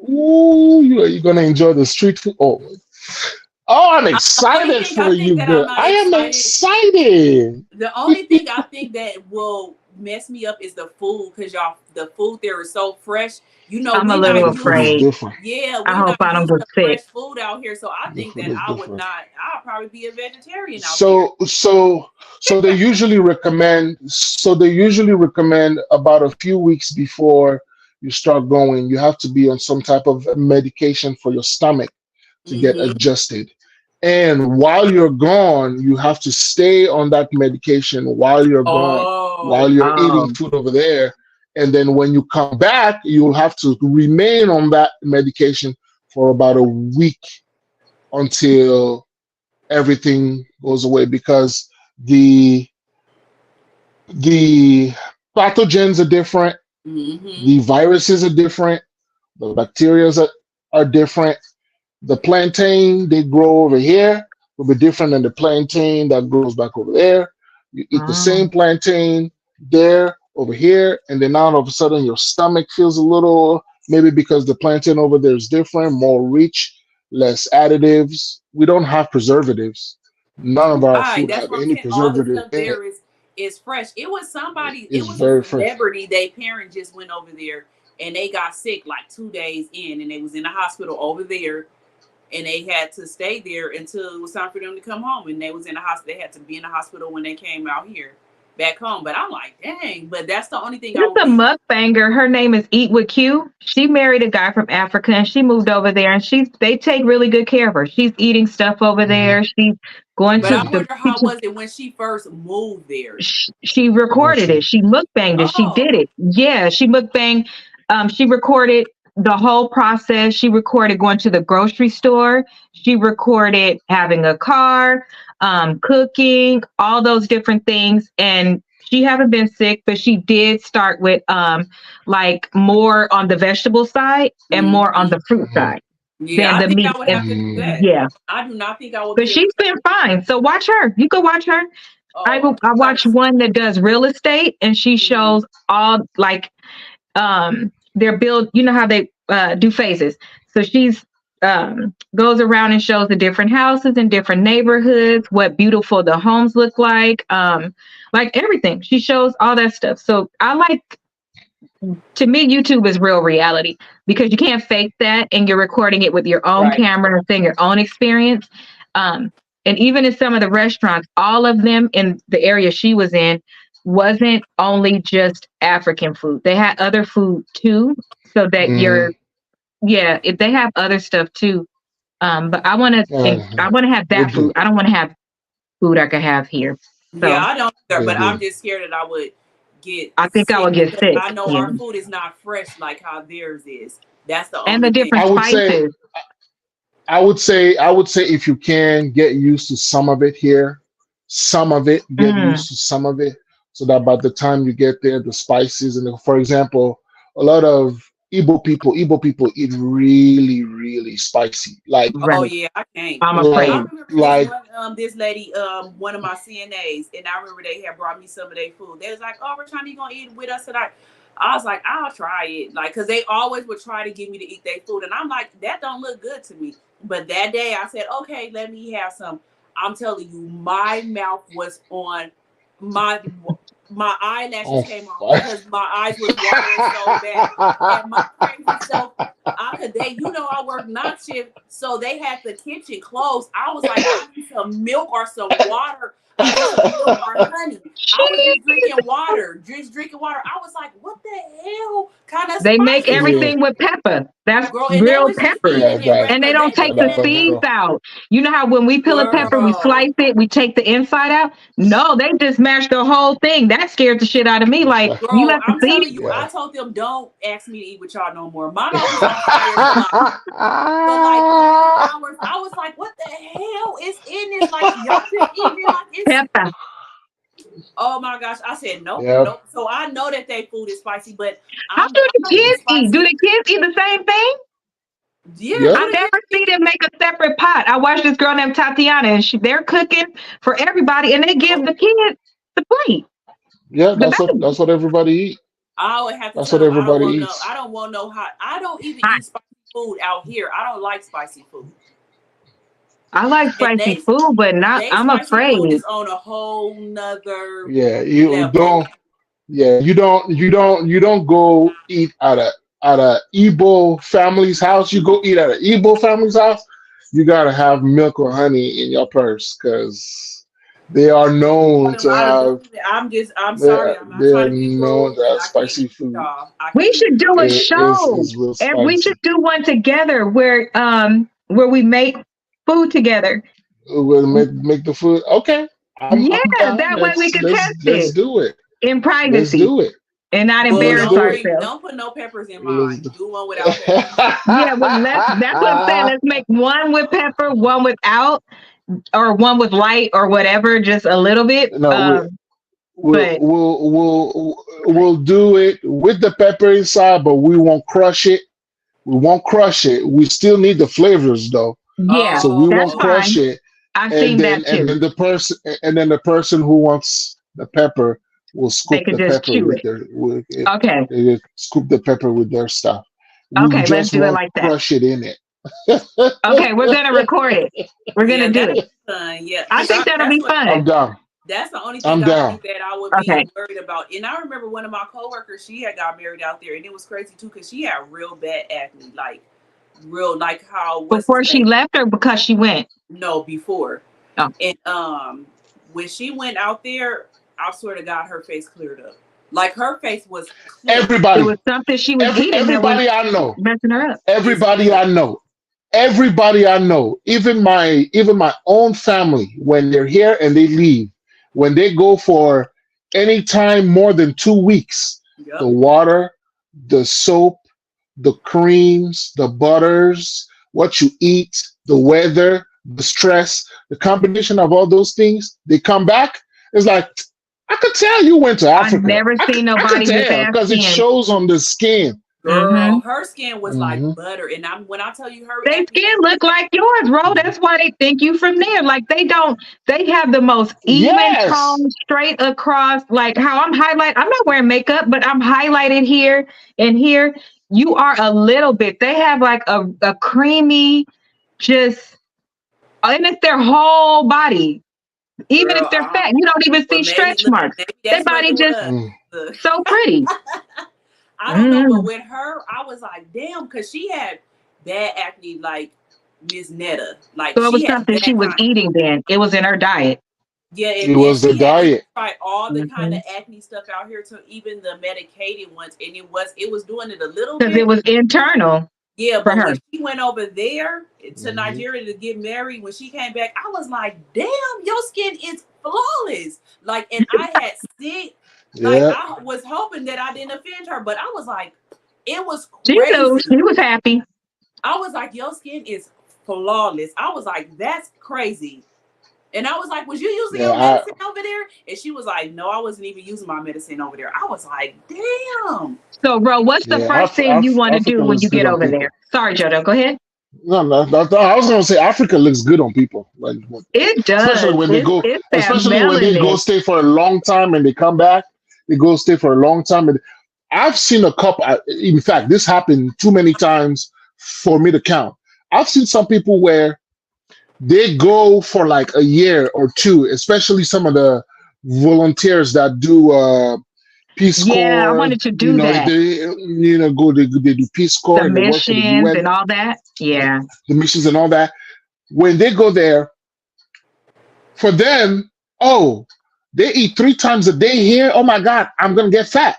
Ooh, you're gonna enjoy the street food. I'm Only excited thing I for think you, that I'm girl. not I am excited. excited. The only thing I think that will mess me up is the food, because the food there is so fresh. You know, I'm a we Yeah, little not the food is used. afraid. different. Yeah, I we hope not I don't used get to sick. fresh food out here. So I The think food that is I would different. not. I'll probably be a vegetarian out there. So they usually recommend. So they usually recommend about a few weeks before you start going. You have to be on some type of medication for your stomach to get Mm-hmm. adjusted. And while you're gone, you have to stay on that medication while you're gone, while Oh, you're eating Oh, food over there. And then when you come back, you'll have to remain on that medication for about a week until everything goes away, because the the pathogens are different, mm-hmm. the viruses are different, the bacteria are different. The plantain they grow over here will be different than the plantain that grows back over there. You eat the oh, same plantain there, over here, and then now all of a sudden your stomach feels a little, maybe because the plantain over there is different, more rich, less additives. We don't have preservatives. None of our Right. food That's have what I'm any saying. All the preservative stuff in it. there is fresh. It was somebody. It It's was a very fresh. celebrity. Their parent just went over there, and they got sick like 2 days in, and they was in the hospital over there, and they had to stay there until it was time for them to come home. And they was in the hospital. They had to be in the hospital when they came out here, back home. But I'm like, dang. But that's the only thing I there's would a be. mukbanger. Her name is Eat with Q. She married a guy from Africa and she moved over there and they take really good care of her. She's eating stuff over Mhm. there. She's going But to I Mhm. the wonder how kitchen. was it when she first moved there. She recorded it. Awesome. She mukbanged it. She did Oh, it. Yeah, she mukbang. She recorded the whole process. She recorded going to the grocery store. She recorded having a car, cooking, all those different things. And she haven't been sick, but she did start with like more on the vegetable side and more on mm-hmm. the fruit Mhm. side Yeah. than I the think meat. I would And have to do Mhm. that. yeah, I do not think I would but be able she's to. been fine. So watch her. You can watch her. Oh, I watch one that does real estate and she mhm. shows all like their build, you know how they do phases. So she's goes around and shows the different houses in different neighborhoods, what beautiful the homes look like everything. She shows all that stuff. So I like, to me, YouTube is real reality because you can't fake that and you're recording it with your own Right. camera and saying your own experience. And even in some of the restaurants, all of them in the area she was in wasn't only just African food. They had other food too. So that Mhm. yeah, if they have other stuff too. But Yeah, I want to have they that food. do. I don't want to have food I could have here. Yeah, So I don't either, They but I'm do. just scared that I would get I think I sick would get because sick. I know Yeah. our food is not fresh like how theirs is. That's the And the only thing. different I would say spices. I would say if you can get used to some of it here, some of it, get Mm, used to some of it, so that by the time you get there, the spices and for example, a lot of Igbo people eat really, really spicy. Oh right. yeah, I can't. I'm I Like afraid. remember like this lady, one of my CNAs, and I remember they had brought me some of their food. They was like, "Oh, Rashani, you gonna eat with us tonight?" I was like, "I'll try it," like, cause they always would try to get me to eat their food, and I'm like, "That don't look good to me." But that day, I said, "Okay, let me have some." I'm telling you, my mouth was on my my eyelashes on came off fire. because my eyes was watering so bad, and my crazy self I work night shift, so they had the kitchen closed. I was like, I need some milk or some water. I need some milk or honey. I was just drinking water. I was like, what the hell kind of They make spicy? everything with pepper. That's Girl, and they real was just pepper. eating it And they regular. don't take the seeds out. You know how when we peel a pepper, we Girl. slice it, we take the inside out? No, they just mash the whole thing. That scared the shit out of me. Like, you Girl, left the I'm seed. telling you, I told them, don't ask me to eat with y'all no more. My mouth was on fire for like 3 hours. I was like, what the hell is in this? Like, y'all just eating it like it's Pepper. Oh my gosh. I said nope, Yep. nope. So I know that their food is spicy, but How do the kids eat? Do the kids eat the same thing? Yeah. I never see them make a separate pot. I watched this girl named Tatiana, and they're cooking for everybody, and they give the kids the plate. Yeah, that's what everybody eat. I would have to That's tell what them, everybody eats. I don't want no hot. I don't even eat spicy food out here. I don't like spicy food. I like spicy food, but not. I'm afraid. Food is on a whole nother. Yeah, you level. you don't go eat at a Igbo family's house. You go eat at an Igbo family's house. You gotta have milk or honey in your purse because they are known to have. I'm sorry. I'm not trying to be known to have spicy food. We should do a show, and we should do one together where we make food together. We'll make the food. Okay. I'm down. That way we can test it. Let's do it in privacy. Let's do it and not embarrass ourselves. Don't put no peppers in mine. Do one without pepper. Yeah, well, that's what I'm saying. Let's make one with pepper, one without, or one with light, or whatever, just a little bit. No, we'll do it with the pepper inside, but we won't crush it. We still need the flavors though. Yeah, so we won't crush it. I've seen that too. And then the person who wants the pepper will scoop the pepper with their they scoop the pepper with their stuff. Okay, let's do it like that. Crush it in it. Okay, we're gonna record it. We're gonna do it. Fun. Yeah, I think that'll be fun. I'm down. That's the only thing that I would be worried about. And I remember one of my coworkers, she had got married out there, and it was crazy too because she had real bad acne, like how before she left or because she went? No, before. Oh. And when she went out there, I swear to God, her face cleared up. Like her face was clear. Everybody. It was something she was eating. Everybody I know. Messing her up. Everybody I know. Even my own family, when they're here and they leave, when they go for any time more than 2 weeks, the water, the soap, the creams, the butters, what you eat, the weather, the stress, the combination of all those things, they come back. It's like, I could tell you went to Africa. I've never seen nobody with that because it shows on the skin. Girl, her skin was like butter, and when I tell you her skin look like yours, bro. That's why they think you from there. Like they have the most even tone straight across. Like how I'm highlighted. I'm not wearing makeup, but I'm highlighted here and here. You are a little bit. They have like a creamy, just, and it's their whole body. Even if they're fat, you don't even see stretch marks. Their body just so pretty. I don't know, but with her, I was like, damn, because she had bad acne like Miss Netta. Like, so it was something she was eating then. It was in her diet. Yeah, it was the diet. Tried all the kind of acne stuff out here, to even the medicated ones, and it was doing it a little bit. Because it was internal. Yeah, but when she went over there to Nigeria to get married, when she came back, I was like, damn, your skin is flawless. Like, and I had sick. Like I was hoping that I didn't offend her, but I was like, it was crazy. She was happy. I was like, your skin is flawless. I was like, that's crazy. And I was like, was you using your medicine over there? And she was like, no, I wasn't even using my medicine over there. I was like, damn. So, bro, what's the first thing you want to do when you get over there? Sorry, Jojo, go ahead. No, I was gonna say Africa looks good on people. Like it does. Especially when they go stay for a long time and they come back. They go stay for a long time. And I've seen a couple. In fact, this happened too many times for me to count. I've seen some people where they go for like a year or two, especially some of the volunteers that do Peace Yeah, I Corps. wanted to You do know, that. they do Peace Corps The and they work for the missions UN, and all that. Yeah. the missions and all that. When they go there, for them, oh, they eat 3 times a day here. Oh my God, I'm gonna get fat.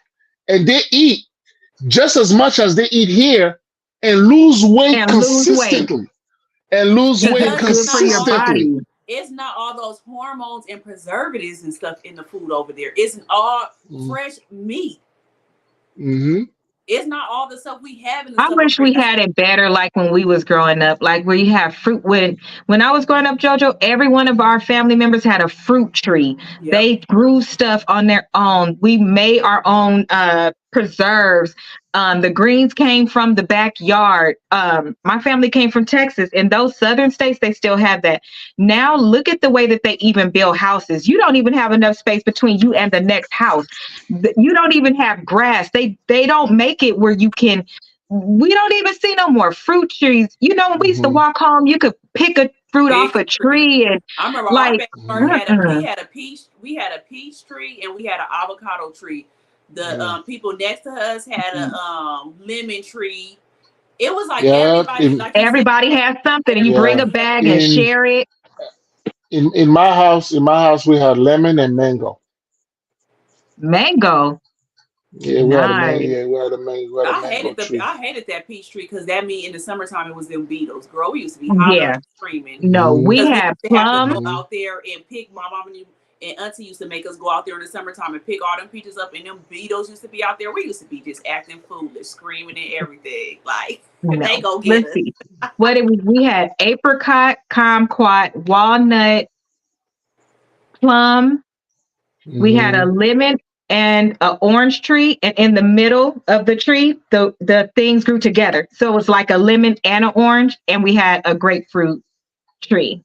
And they eat just as much as they eat here and lose weight And lose weight consistently. And lose weight because it's Because good for your consistently. body. it's not all those hormones and preservatives and stuff in the food over there. It's all fresh meat. Mm-hmm. It's not all the stuff we have in the I stuff over wish there. we had it better like when we was growing up, like where you have fruit. When I was growing up, Jojo, every one of our family members had a fruit tree. Yep. They grew stuff on their own. We made our own preserves. The greens came from the backyard. My family came from Texas. In those southern states, they still have that. Now look at the way that they even build houses. You don't even have enough space between you and the next house. You don't even have grass. They don't make it where you can. We don't even see no more fruit trees. You know, when we used to walk home, you could pick a fruit off a tree and I remember like, our backyard we had a peach tree and we had an avocado tree. The people next to us had a lemon tree. It was like everybody has something, and you bring a bag and share it. In my house, we had lemon and mango. Mango. Yeah, we had a mango. Yeah, we had a mango. I hated that peach tree because that mean in the summertime it was them beetles. Girl, we used to be hollering, screaming. No, we had plum. To go out there and pick. My mom and auntie used to make us go out there in the summertime and pick all them peaches up, and them beetles used to be out there. We used to be just acting foolish, screaming and everything. Like they go get us. See. What it was, we had apricot, kumquat, walnut, plum. We had a lemon and an orange tree, and in the middle of the tree, the things grew together. So it was like a lemon and an orange, and we had a grapefruit tree.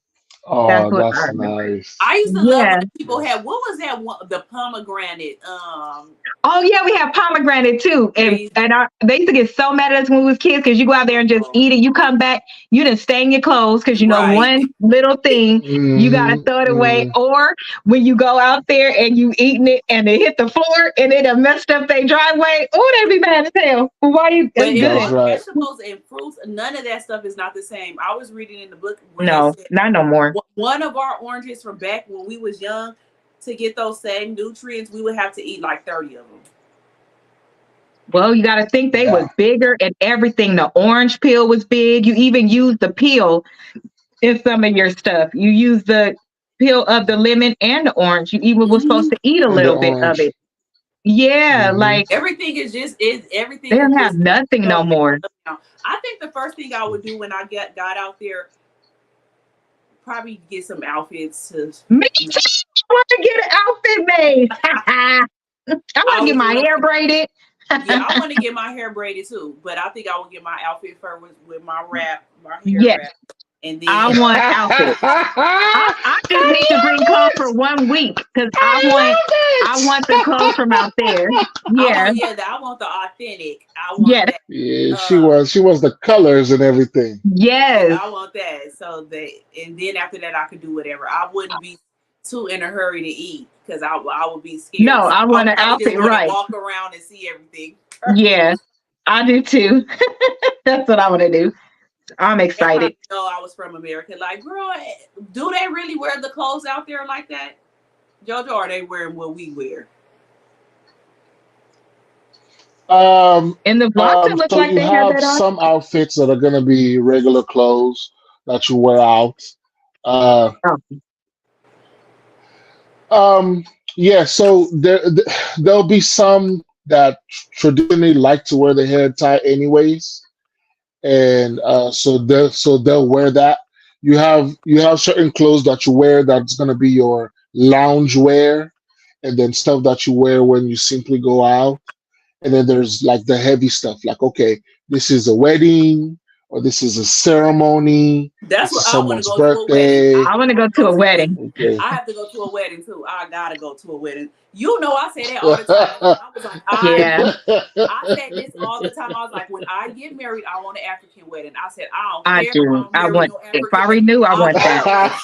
Oh, that's nice. I used to love when people had, what was that one? The pomegranate. Oh yeah, we have pomegranate too, and they used to get so mad at us when we was kids because you go out there and just eat it. You come back, you done stain your clothes because you know one little thing you gotta throw it away. Or when you go out there and you eating it and it hit the floor and it done messed up their driveway. Oh, they be mad as hell. Why you? Vegetables and fruits, none of that stuff is not the same. I was reading in the book. No, not no more. One of our oranges from back when we was young, to get those same nutrients, we would have to eat like 30 of them. Well, you got to think they was bigger and everything. The orange peel was big. You even used the peel in some of your stuff. You use the peel of the lemon and the orange. You even was supposed to eat a little bit of it. Yeah, like everything is everything. They don't have nothing no more. I think the first thing I would do when I got out there, probably get some outfits to. Me too. I want to get an outfit made. I want to get my hair braided. Yeah, I want to get my hair braided too, but I think I will get my outfit first with my hair wrap. And then I want outfits. I just need to bring clothes for 1 week because I want the clothes from out there. Yeah, I want the authentic. I want that. Yeah, she was the colors and everything. Yes, I want that. So and then after that, I could do whatever. I wouldn't be too in a hurry to eat because I would be scared. No, I want an outfit right. Walk around and see everything. Yeah, I do too. That's what I want to do. I'm excited. I was from America. Like, girl, do they really wear the clothes out there like that? Jojo, are they wearing what we wear? In the vlogs, it looks like they have some outfits that are going to be regular clothes that you wear out. Yeah, so there'll be some that traditionally like to wear the hair tie anyways. And so they'll wear that. You have certain clothes that you wear that's gonna be your lounge wear, and then stuff that you wear when you simply go out. And then there's like the heavy stuff, like okay, this is a wedding or this is a ceremony. That's what someone's I want to go birthday. To a wedding. I want to go to a wedding. Okay. I have to go to a wedding too. I gotta go to a wedding. You know, I say that all the time. I was like, I said this all the time. I was like, when I get married, I want an African wedding. I said, I don't care. I want. If I renew, I want that.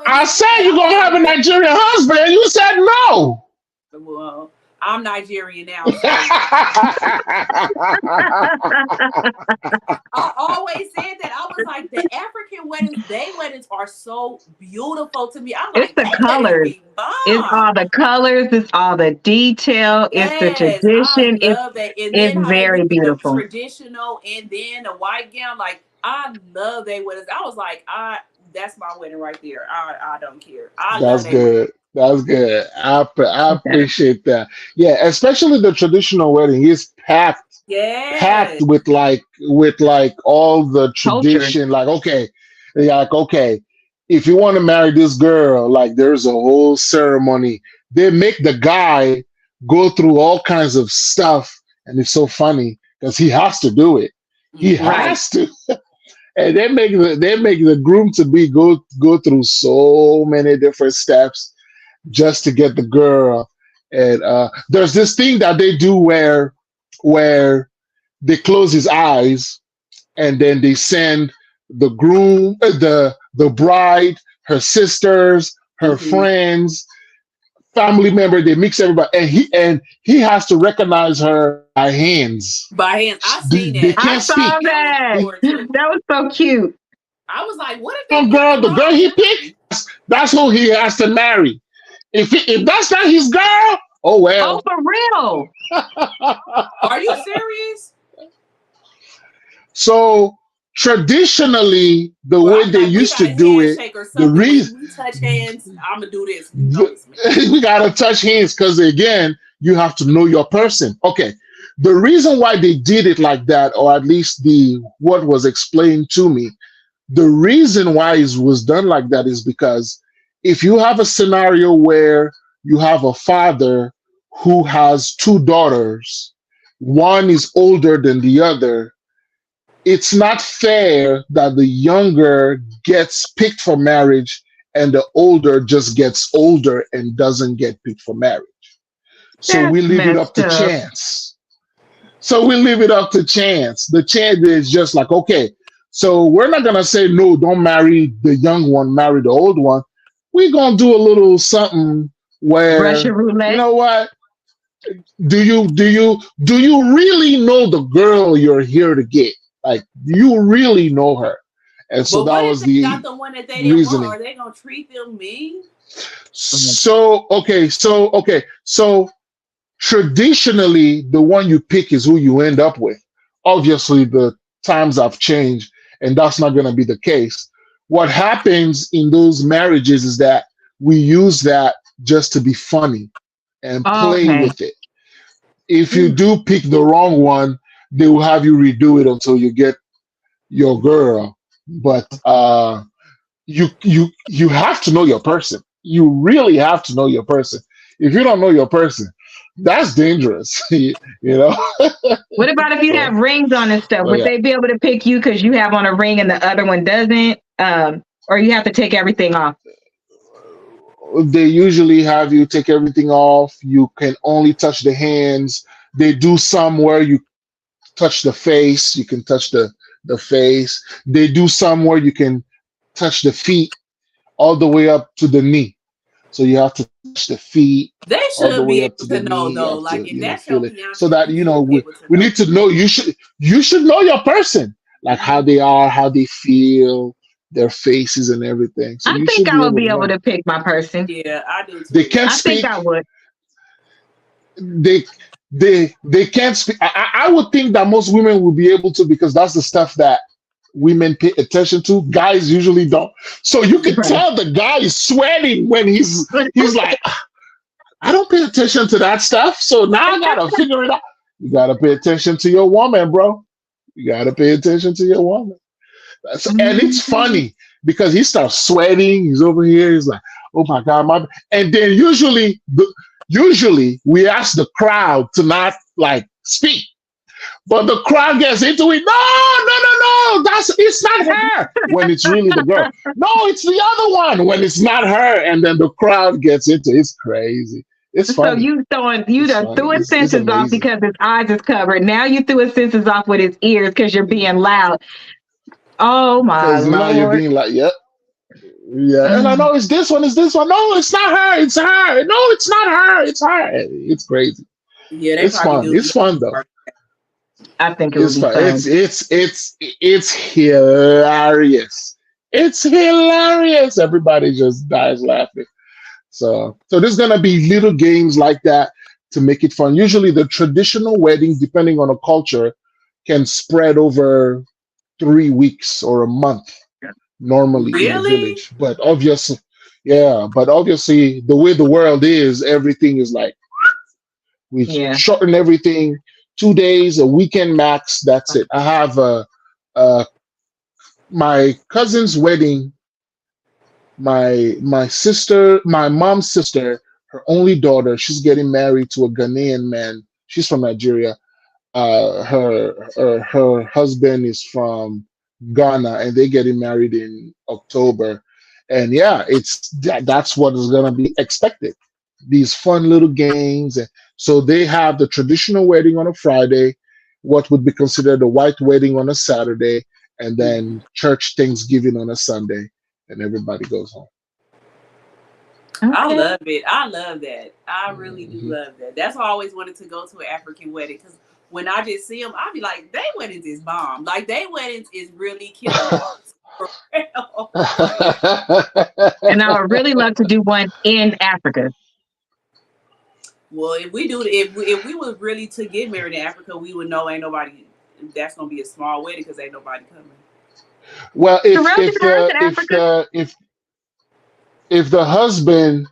I said you're gonna have a Nigerian husband. You said no. Well, I'm Nigerian now, so I always said that. I was like, the African weddings, weddings are so beautiful to me. I'm It's like, the they better colors. be bomb. It's all the colors. It's all the detail. It's the Yes, I tradition. love that. And It's then how they very do the beautiful. traditional and then the white gown. Like, I love they weddings. I was like, that's my wedding right there. I don't care. I love That's that. good. That's good. I Okay. appreciate that. Yeah, especially the traditional wedding is packed Yes. with like all the Culture. tradition. Like, okay, if you want to marry this girl, like there's a whole ceremony. They make the guy go through all kinds of stuff, and it's so funny because he has to do it. He Right. has to. And they make the groom to be go through so many different steps just to get the girl. And there's this thing that they do where they close his eyes and then they send the groom, the bride, her sisters, her friends, family member. They mix everybody, and he has to recognize her by hands. By hand. I They, seen they that. I can't saw speak. that. That was so cute. I was like, what if Oh, they girl, the girl he picked, that's who he has to marry. If that's not his girl, oh Oh, well. for real? Are you serious? So traditionally, the Well, way I'm they like, we used got to a do it, handshake or the something. reason We touch hands. I'm gonna do this. You know it's me. we gotta touch hands because again, you have to know your person. Okay. The reason why they did it like that, or at least what was explained to me, the reason why it was done like that is because if you have a scenario where you have a father who has two daughters, one is older than the other, it's not fair that the younger gets picked for marriage and the older just gets older and doesn't get picked for marriage. So we That's leave it up messed to up. chance. So we leave it up to chance. The chance is just like, okay, so we're not gonna say no, don't marry the young one, marry the old one. We're gonna do a little something where, Russian you roulette. know what? Do you really know the girl you're here to get? Like, do you really know her? And so But that what if was they the got the one that they didn't want? reasoning. Are they gonna treat them mean? So traditionally, the one you pick is who you end up with. Obviously, the times have changed, and that's not going to be the case. What happens in those marriages is that we use that just to be funny and play Okay. with it. If you do pick the wrong one, they will have you redo it until you get your girl. But you have to know your person. You really have to know your person. If you don't know your person, that's dangerous. you know. What about if you have rings on and stuff? But Would yeah, they be able to pick you because you have on a ring and the other one doesn't? Or you have to take everything off? they usually have you take everything off. You can only touch the hands. They do some where you touch the face. You can touch the face. They do some where you can touch the feet all the way up to the knee. So you have to touch the feet They all the should way be up able to the to know knee. You though. have Like to, if that's your feel it. fiance, So that you should be able to we know. need to know. You should know your person, like how they are, how they feel, their faces and everything. So I you think should I would be to able know. to pick my person. Yeah, I do They too. can't I think speak. I would. They can't speak. I would think that most women will be able to because that's the stuff that women pay attention to. Guys usually don't. So you can Right. tell the guy is sweating when he's like, I don't pay attention to that stuff. So now I gotta figure it out. You gotta pay attention to your woman, bro. You gotta pay attention to your woman. And it's funny because he starts sweating. He's over here. He's like, "Oh my god, my!" And then usually we ask the crowd to not like speak, but the crowd gets into it. No, it's not her. When it's really the girl. No, it's the other one. When it's not her, and then the crowd gets into it. It's crazy. It's So funny. you done threw his It's senses off amazing. because his eyes is covered. Now you threw his senses off with his ears because you're being loud. Oh my Because now you're Lord. being like, yep. Yeah, and I know it's this one. No, it's not her. It's her. No, it's not her. It's her. It's crazy. Yeah, they It's probably fun. do. It's fun though. I think it would It's be fun. fun. It's hilarious. It's hilarious. Everybody just dies laughing. So there's gonna be little games like that to make it fun. Usually the traditional wedding, depending on a culture, can spread over 3 weeks or a month normally in the Really? village. But obviously the way the world is, everything is like we Yeah. shorten everything, 2 days, a weekend max. That's it. I have uh my cousin's wedding. My mom's sister, her only daughter. She's getting married to a Ghanaian man. She's from Nigeria. Her husband is from Ghana, and they're getting married in October. And yeah, that's what is gonna be expected. These fun little games, and so they have the traditional wedding on a Friday, what would be considered a white wedding on a Saturday, and then church Thanksgiving on a Sunday, and everybody goes home. I Okay. love it. I love that. I really do love that. That's why I always wanted to go to an African wedding, because when I just see them, I be like, they weddings is bomb. Like, they weddings is really killing hearts. For real. And I would really love to do one in Africa. Well, if we was really to get married in Africa, we would know ain't nobody. That's gonna be a small wedding because ain't nobody coming. Well, Terrell, did you ever in Africa? if the husband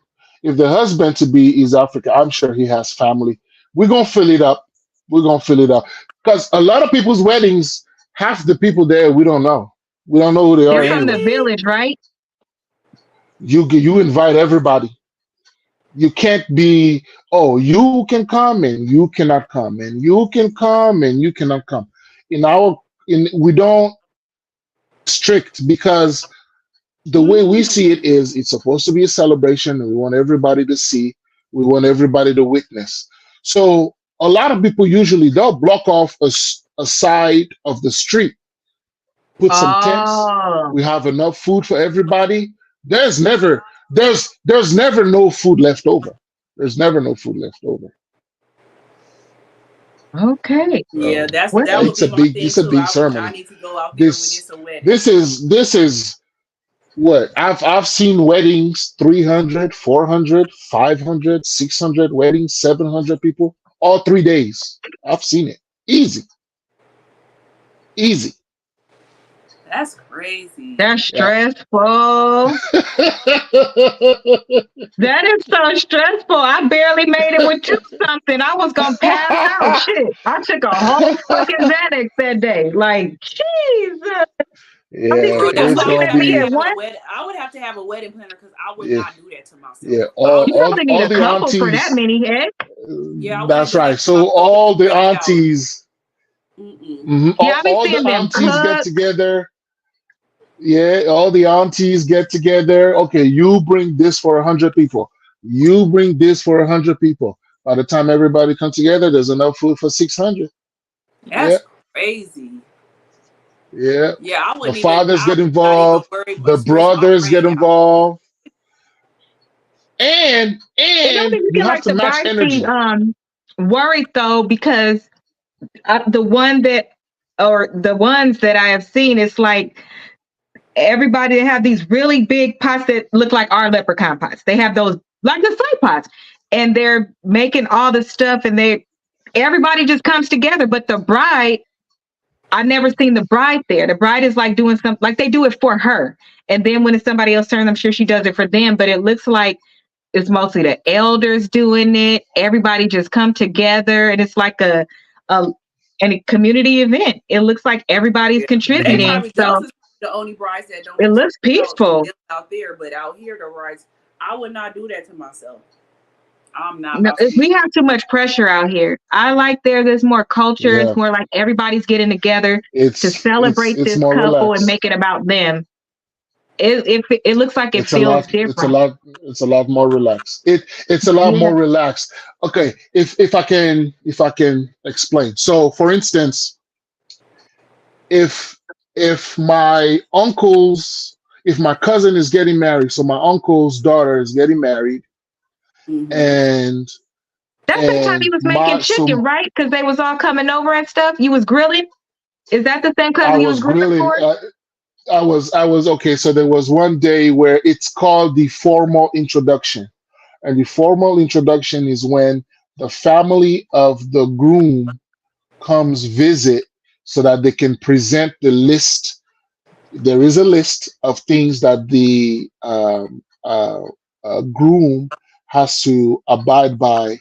to be is African, I'm sure he has family. We're gonna fill it up. We're gonna fill it up because a lot of people's weddings, half the people there we don't know. We don't know who they are They're from the anyway. village, right? You invite everybody. You can't be, oh, you can come and you cannot come, and you can come and you cannot come. We don't strict because the way we see it is it's supposed to be a celebration and we want everybody to see, we want everybody to witness. So a lot of people usually they'll block off a side of the street, put some tents. Oh, We have enough food for everybody. There's never no food left over. There's never no food left over. okay. Yeah, So that What? would be my thing it's a too. big I ceremony. need to go out there when This it's a wedding. this is what I've seen weddings 300, 400, 500, 600 weddings, 700 people, all 3 days. I've seen it. Easy. Easy. That's crazy. That's Yeah. stressful. That is so stressful. I barely made it with 2 something. I was gonna pass out. Shit. I took a whole fucking Xanax that day. Like, Jesus. All these Yeah, Girl, people that's it's why I looking would gonna at have me to be at have a once. wedding. I would have to have a wedding planner because I would yeah, not do that to myself. yeah. I You probably need All a the couple for that aunties. many, heck. Yeah, I wouldn't That's do right. that to So myself. all the Spread it out. aunties, Yeah, I be all the seeing them aunties get cook. together. Yeah, all the aunties get together. Okay, you bring this for 100 people. You bring this for 100 people. By the time everybody comes together, there's enough food for 600. Yeah, That's crazy. yeah. Yeah, The fathers I get would not even involved. worry The about stress my brothers get brain out. involved, and It don't even you feel have like to the match bride's being energy. worried though, because the one that or the ones that I have seen, it's like everybody they have these really big pots that look like our leprechaun pots. They have those like the clay pots, and they're making all the stuff, and everybody just comes together. But the bride, I never seen the bride there. The bride is like doing something like they do it for her, and then when it's somebody else's turn, I'm sure she does it for them. But it looks like it's mostly the elders doing it. Everybody just come together, and it's like a community event. It looks like everybody's Yeah. They contributing, probably so those is the only brides that don't it get looks peaceful. out there, but out here the brides, I would not do that to myself. I'm not No, about to be. we have too much pressure out here. I like there's more culture. It's Yeah, more like everybody's getting together to celebrate it's this more couple and relaxed. make it about them. It looks like it It's a feels lot. It's a different. lot. It's a lot more relaxed. It's a lot Yeah. more relaxed. Okay, if I can explain. So, for instance, if if my uncle's if my cousin is getting married, so my uncle's daughter is getting married, Mm-hmm. and That's the time you was making chicken, right? Because they was all coming over and stuff. You was grilling. Is that the same I cousin you was was grilling grilling. for? I was okay. So there was one day where it's called the formal introduction, and the formal introduction is when the family of the groom comes visit so that they can present the list. There is a list of things that the groom has to abide by,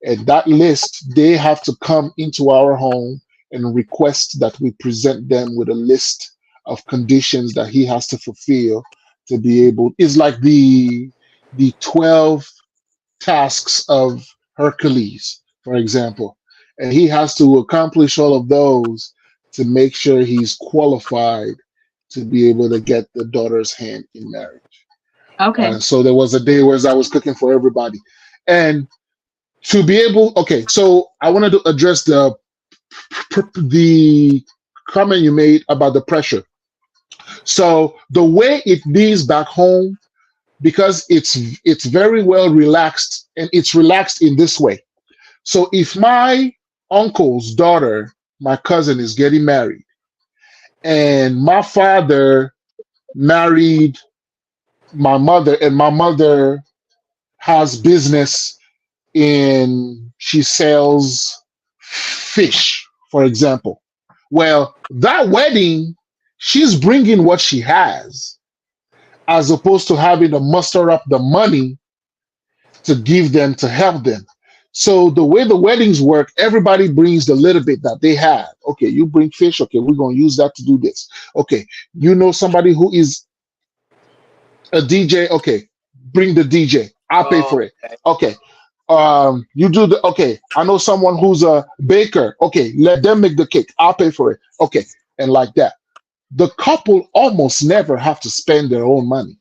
and that list they have to come into our home and request that we present them with a list of conditions that he has to fulfill to be able. It's like the 12 tasks of Hercules, for example, and he has to accomplish all of those to make sure he's qualified to be able to get the daughter's hand in marriage. Okay. So there was a day where I was cooking for everybody, and to be able, okay, so I wanted to address the comment you made about the pressure. So the way it is back home, because it's very well relaxed, and it's relaxed in this way. So if my uncle's daughter, my cousin, is getting married, and my father married my mother, and my mother has business she sells fish, for example. Well, that wedding, she's bringing what she has, as opposed to having to muster up the money to give them to help them. So the way the weddings work, everybody brings the little bit that they have. Okay, you bring fish. Okay, we're going to use that to do this. Okay, you know somebody who is a DJ. Okay, bring the DJ. I'll pay for it. Okay. You do the, okay, I know someone who's a baker. Okay, let them make the cake. I'll pay for it. Okay, and like that. The couple almost never have to spend their own money.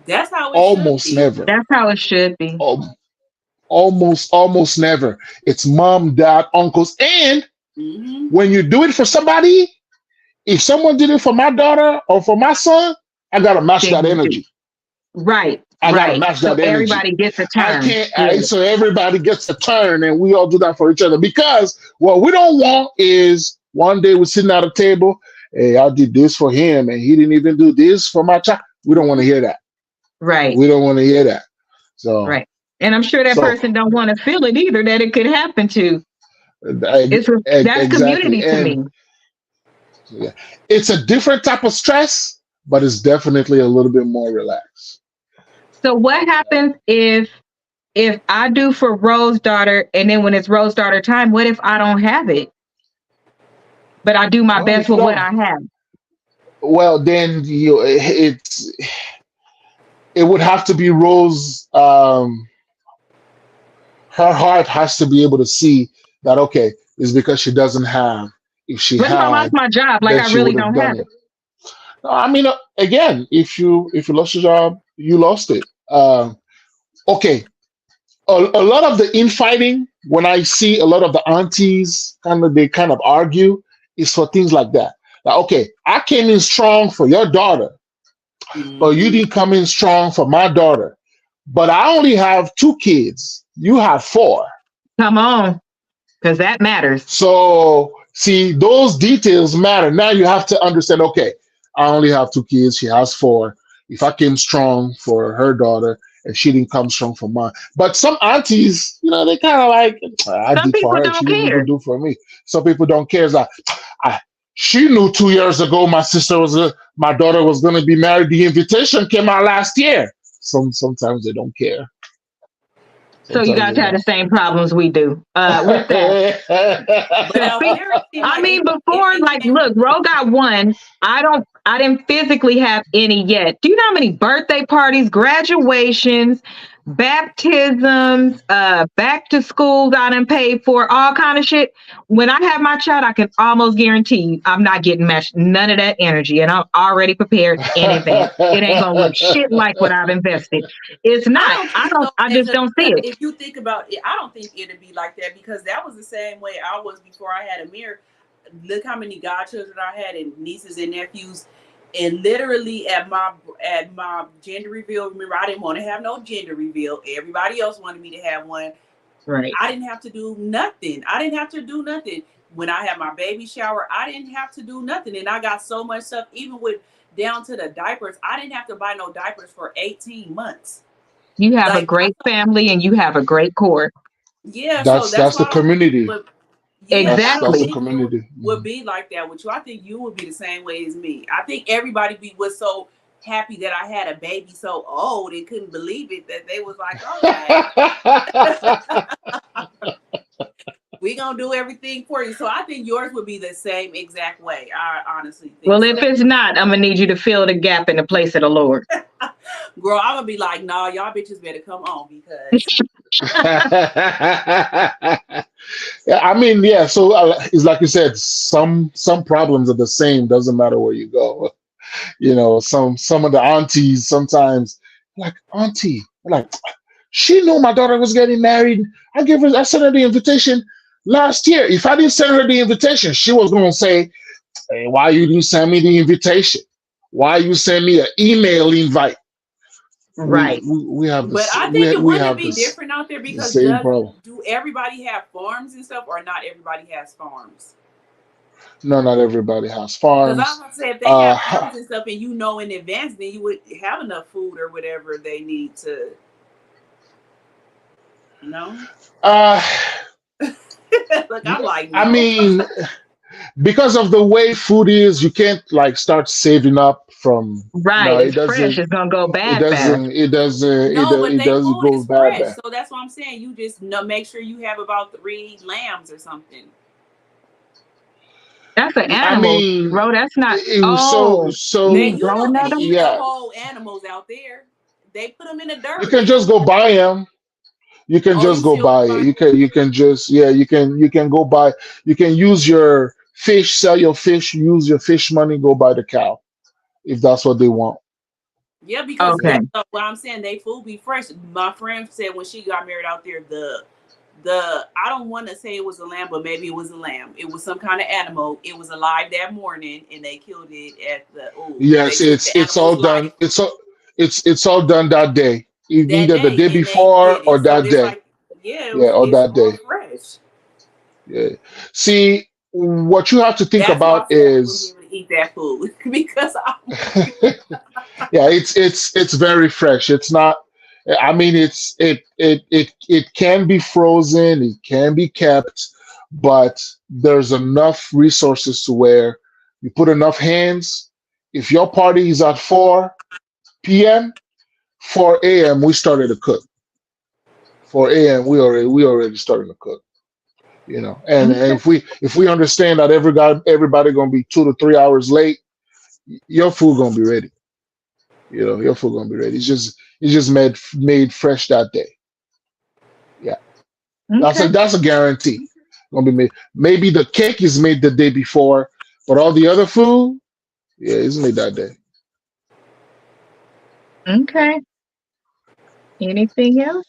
That's how it Almost should be. never. That's how it should be. Almost never. It's mom, dad, uncles. And when you do it for somebody, if someone did it for my daughter or for my son, I gotta match that energy. Right. I gotta match that energy. Everybody gets a turn. So everybody gets a turn, and we all do that for each other. Because what we don't want is one day we're sitting at a table. Hey, I did this for him, and he didn't even do this for my child. We don't want to hear that. Right. We don't want to hear that. So right. And I'm sure that person don't want to feel it either, that it could happen to. That's exactly. Community to me. Yeah. It's a different type of stress, but it's definitely a little bit more relaxed. So what happens if I do for Rose's daughter, and then when it's Rose's daughter time, what if I don't have it? But I do my best with what I have. Well, then it would have to be Rose. Her heart has to be able to see that, okay, it's because she doesn't have. If I lost my job, like I really don't have it. No, I mean, again, if you lost your job, you lost it. Okay, a lot of the infighting, when I see a lot of the aunties they kind of argue, is for things like that. Like, okay, I came in strong for your daughter, but you didn't come in strong for my daughter. But I only have 2 kids. You have 4. Come on, because that matters. So see, those details matter. Now you have to understand, okay, I only have 2 kids. She has 4. If I came strong for her daughter and she didn't come strong for mine. But some aunties, they kind of like, I did for her. She didn't even do for me. Some people don't care. It's like, she knew 2 years ago my daughter was going to be married. The invitation came out last year. Sometimes they don't care. So you guys have the same problems we do with that. I mean, before, like, look, Ro got 1. I didn't physically have any yet. Do you know how many birthday parties, graduations, baptisms, back to schools I done paid for, all kind of shit? When I have my child, I can almost guarantee you I'm not getting matched none of that energy, and I'm already prepared in advance. It ain't gonna look shit like what I've invested. It's not. I just don't see it. If you think about it, I don't think it'd be like that, because that was the same way I was before I had a mirror. Look how many godchildren I had and nieces and nephews. And literally at my gender reveal, remember, I didn't want to have no gender reveal. Everybody else wanted me to have one. Right. I didn't have to do nothing. I didn't have to do nothing. When I had my baby shower, I didn't have to do nothing. And I got so much stuff, even with down to the diapers. I didn't have to buy no diapers for 18 months. You have a Like, great family and you have a great core. yeah, so that's That's why the I don't think community. would, yeah, I don't That's the Exactly. think you community. would be like that with you. I think you would be the same way as me. I think everybody was so happy that I had a baby so old and couldn't believe it that they was like, okay, we gonna do everything for you. So I think yours would be the same exact way. I honestly think Well, so. if it's not, I'm gonna need you to fill the gap in the place of the Lord. Girl, I'm gonna be like, nah, y'all bitches better come on because Yeah, I mean, yeah. So it's like you said, some problems are the same. Doesn't matter where you go. You know, some of the aunties sometimes like auntie, like she knew my daughter was getting married. I sent her the invitation last year. If I didn't send her the invitation, she was gonna say, "Hey, why you didn't send me the invitation? Why you send me an email invite?" Right. We have but this I think it we wouldn't have be this different out there the because same problem. do everybody have farms and stuff or not everybody has farms? No, not everybody has Because I was farms. gonna say if they have Uh, farms and stuff and you know in advance, then you would have enough food or whatever they need to, you know. uh, Look, I'm like, I no. mean, because of the way food is, you can't like start saving up from. No, Right. it It's fresh. doesn't. It's gonna go It bad fast. doesn't. It doesn't. No, but It they doesn't food go is bad. fresh. Bad. So that's what I'm saying. You just make sure you have about 3 lambs or something. That's an I animal, mean, bro. That's not. so Oh, you They, need to you grow know, they another one. eat the yeah, whole animals out there. They put them in the you dirt. can just go buy them. You can Oh, just you go still buy it. buy? You can just yeah. You can go buy. You can use your fish. Sell your fish. Use your fish money. Go buy the cow if that's what they want. Yeah, because Okay. that's what I'm saying. They food be fresh. My friend said when she got married out there, the I don't want to say it was a lamb, but maybe it was a lamb. It was some kind of animal. It was alive that morning, and they killed it at the. Oh, they Yes, took the it's all animal's done. life It's all done that day. that Either the day, day and they before did or it. So that it's day. like, yeah, Yeah, or it's that all day. fresh. Yeah. See, what you have to think That's why about I said I wouldn't be is able to eat that food because I'm. yeah, it's very fresh. It's not. I mean, it can be frozen. It can be kept, but there's enough resources to where you put enough hands. If your party is at 4 p.m., 4 a.m. we started to cook. 4 a.m. we already started to cook. You know, and Okay. if we understand that everybody gonna be 2 to 3 hours late, your food gonna be ready. You know, your food gonna be ready. It's just made fresh that day. Yeah, Okay. that's a guarantee. Gonna be made. Maybe the cake is made the day before, but all the other food, yeah, it's made that day. Okay. Anything else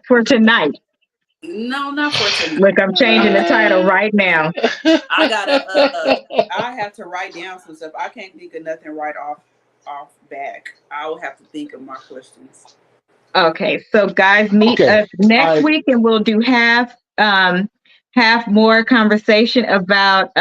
for tonight? No, not for tonight. Look, I'm changing the title right now. I gotta I have to write down some stuff. I can't think of nothing right off back. I will have to think of my questions. Okay, so guys, meet Okay, us next I week, and we'll do half more conversation about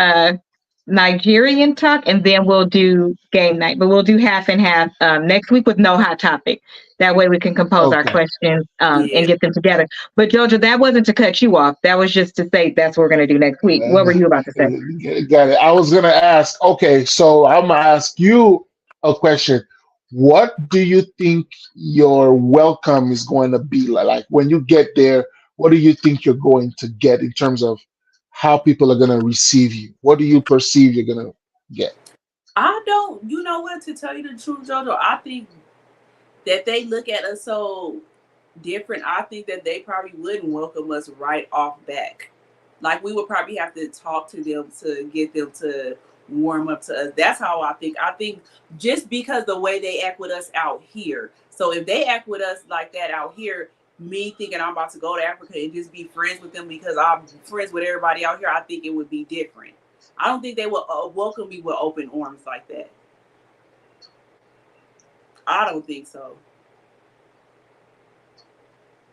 Nigerian talk, and then we'll do game night. But we'll do half and half next week with no hot topic. That way we can compose our okay. questions Yeah. and get them together. But Jojo, that wasn't to cut you off. That was just to say that's what we're going to do next week. What were you about to say? Got it. I was gonna ask. Okay, so I'm gonna ask you a question. What do you think your welcome is going to be like? Like when you get there, what do you think you're going to get in terms of how people are going to receive you? What do you perceive you're going to get? I don't you know what, to tell you the truth, Jojo, I think that they look at us so different. I think that they probably wouldn't welcome us right off back. Like we would probably have to talk to them to get them to warm up to us. That's how I think. I think just because the way they act with us out here. So if they act with us like that out here, me thinking I'm about to go to Africa and just be friends with them because I'm friends with everybody out here, I think it would be different. I don't think they would welcome me with open arms like that. I don't think so.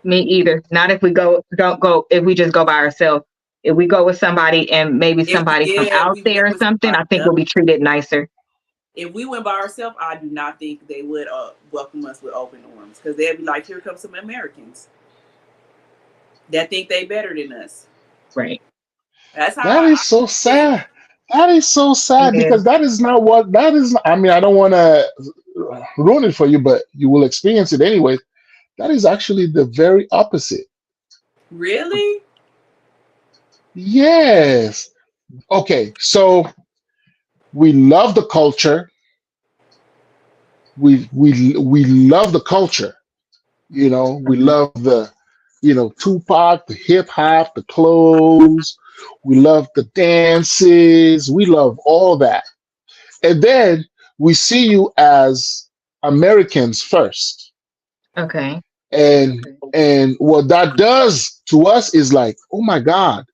Me either. Not if we don't go, if we just go by ourselves. If we go with somebody and maybe somebody from If out we there went or with something, I somebody think else, we'll be treated nicer. if we went by ourselves, I do not think they would welcome us with open arms, because they'd be like, here comes some Americans that think they better than us. Right. That's how That is so think. sad. That is so sad Yeah. because that is not what that is. I mean, I don't want to ruin it for you, but you will experience it anyway. That is actually the very opposite. Really? Yes. Okay, so we love the culture. We love the culture. You know, we Mhm. love the, Tupac, the hip hop, the clothes. We love the dances. We love all that. And then we see you as Americans first. Okay. And what that does to us is like, oh my God,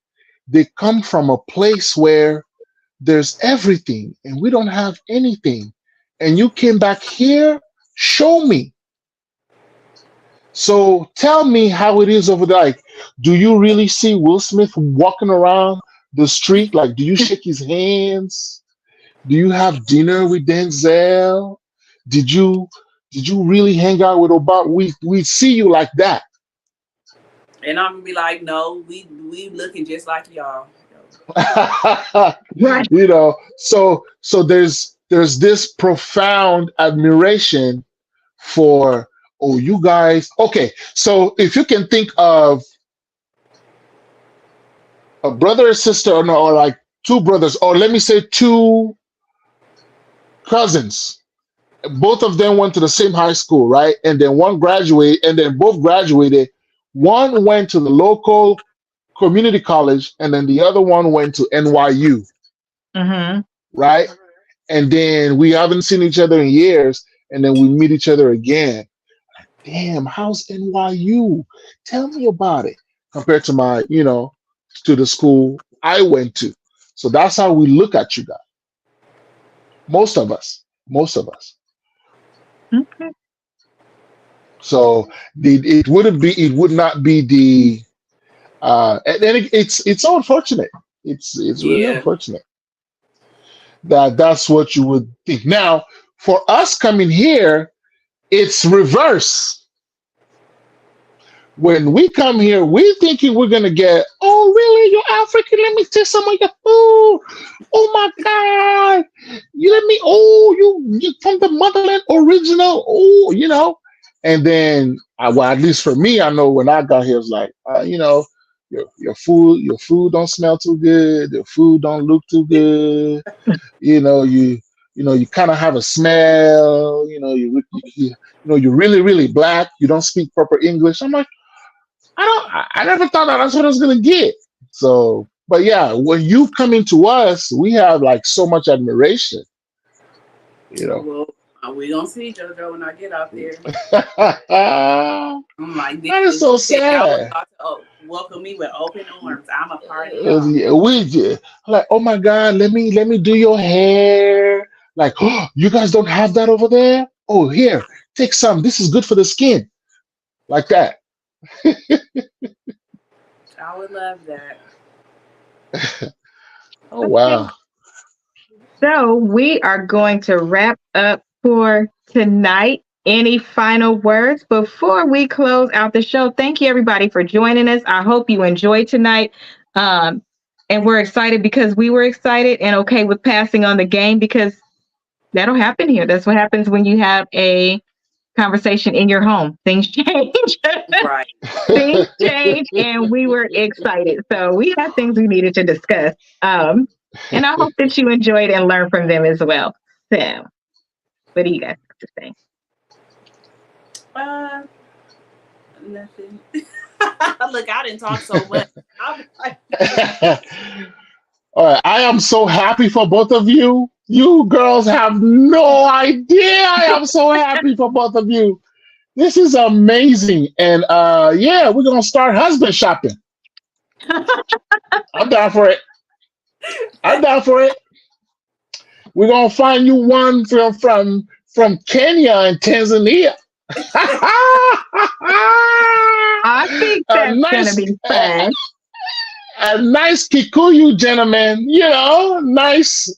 they come from a place where there's everything and we don't have anything. And you came back here, show me. So tell me how it is over there. Like, do you really see Will Smith walking around the street? Like, do you shake his hands? Do you have dinner with Denzel? Did you really hang out with Obama? We see you like that. And I'm gonna be like, no, we looking just like y'all. Right. So there's this profound admiration for, oh, you guys. Okay, so if you can think of a brother or sister, or, no, or like two brothers, or let me say two cousins, both of them went to the same high school, right? And then one graduated, and then both graduated. One went to the local community college, and then the other one went to NYU, Mm-hmm. right? And then we haven't seen each other in years, and then we meet each other again. Damn, how's NYU? Tell me about it. Compared to to the school I went to. So that's how we look at you guys. Most of us. Most of us. Okay. So it would not be the and then it's so unfortunate. It's really Yeah. unfortunate that that's what you would think. Now, for us coming here, it's reverse. When we come here, we're thinking we're gonna get, oh really, you're African? Let me taste some of your food. Oh my God. You let me, oh, you from the motherland original, oh, And then well, at least for me, I know when I got here, it's like, your food don't smell too good, your food don't look too good, you kind of have a smell, you're really, really black, you don't speak proper English. I'm like, I never thought that's what I was gonna get. So, but yeah, when you come into us, we have like so much admiration. Well, we gonna see JoJo when I get out there. That I'm like, is so y'all was sad. about to welcome me with open arms. I'm a part of y'all. Yeah, we just like, oh my God, let me do your hair. Like, oh, you guys don't have that over there? Oh, here, take some. This is good for the skin. Like that. I would love that. Oh wow. So we are going to wrap up for tonight. Any final words before we close out the show? Thank you, everybody, for joining us. I hope you enjoyed tonight. And we're excited because we were excited and okay with passing on the game, because that'll happen here. That's what happens when you have a conversation in your home. Things change. Right. Things change, and we were excited. So we had things we needed to discuss. And I hope that you enjoyed and learned from them as well. So, what do you guys have to say? Nothing. Look, I didn't talk so much. I'm like, All right, I am so happy for both of you. You girls have no idea. I am so happy for both of you. This is amazing. And yeah, we're gonna start husband shopping. I'm down for it. I'm down for it. We're gonna find you one from Kenya and Tanzania. I think A that's nice, gonna be fun. a nice Kikuyu gentleman, nice,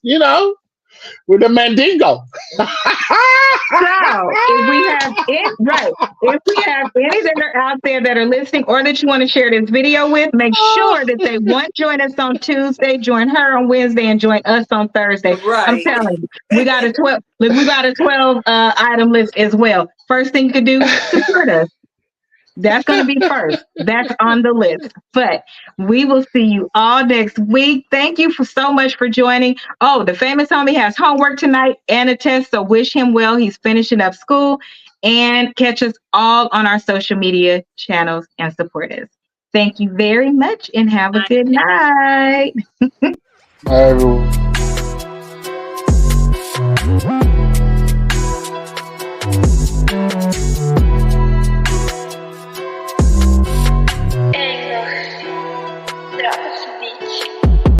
with a mandingo. So if we have any that are out there that are listening or that you want to share this video with, make sure that they join us on Tuesday, join her on Wednesday, and join us on Thursday. Right. I'm telling you, we got a 12. Look, we got a 12 item list as well. First thing you could do, support us. That's going to be first. That's on the list. But we will see you all next week. Thank you so much for joining. Oh, the famous homie has homework tonight and a test, so wish him well. He's finishing up school. And catch us all on our social media channels and support us. Thank you very much and have a good night. Bye, everyone.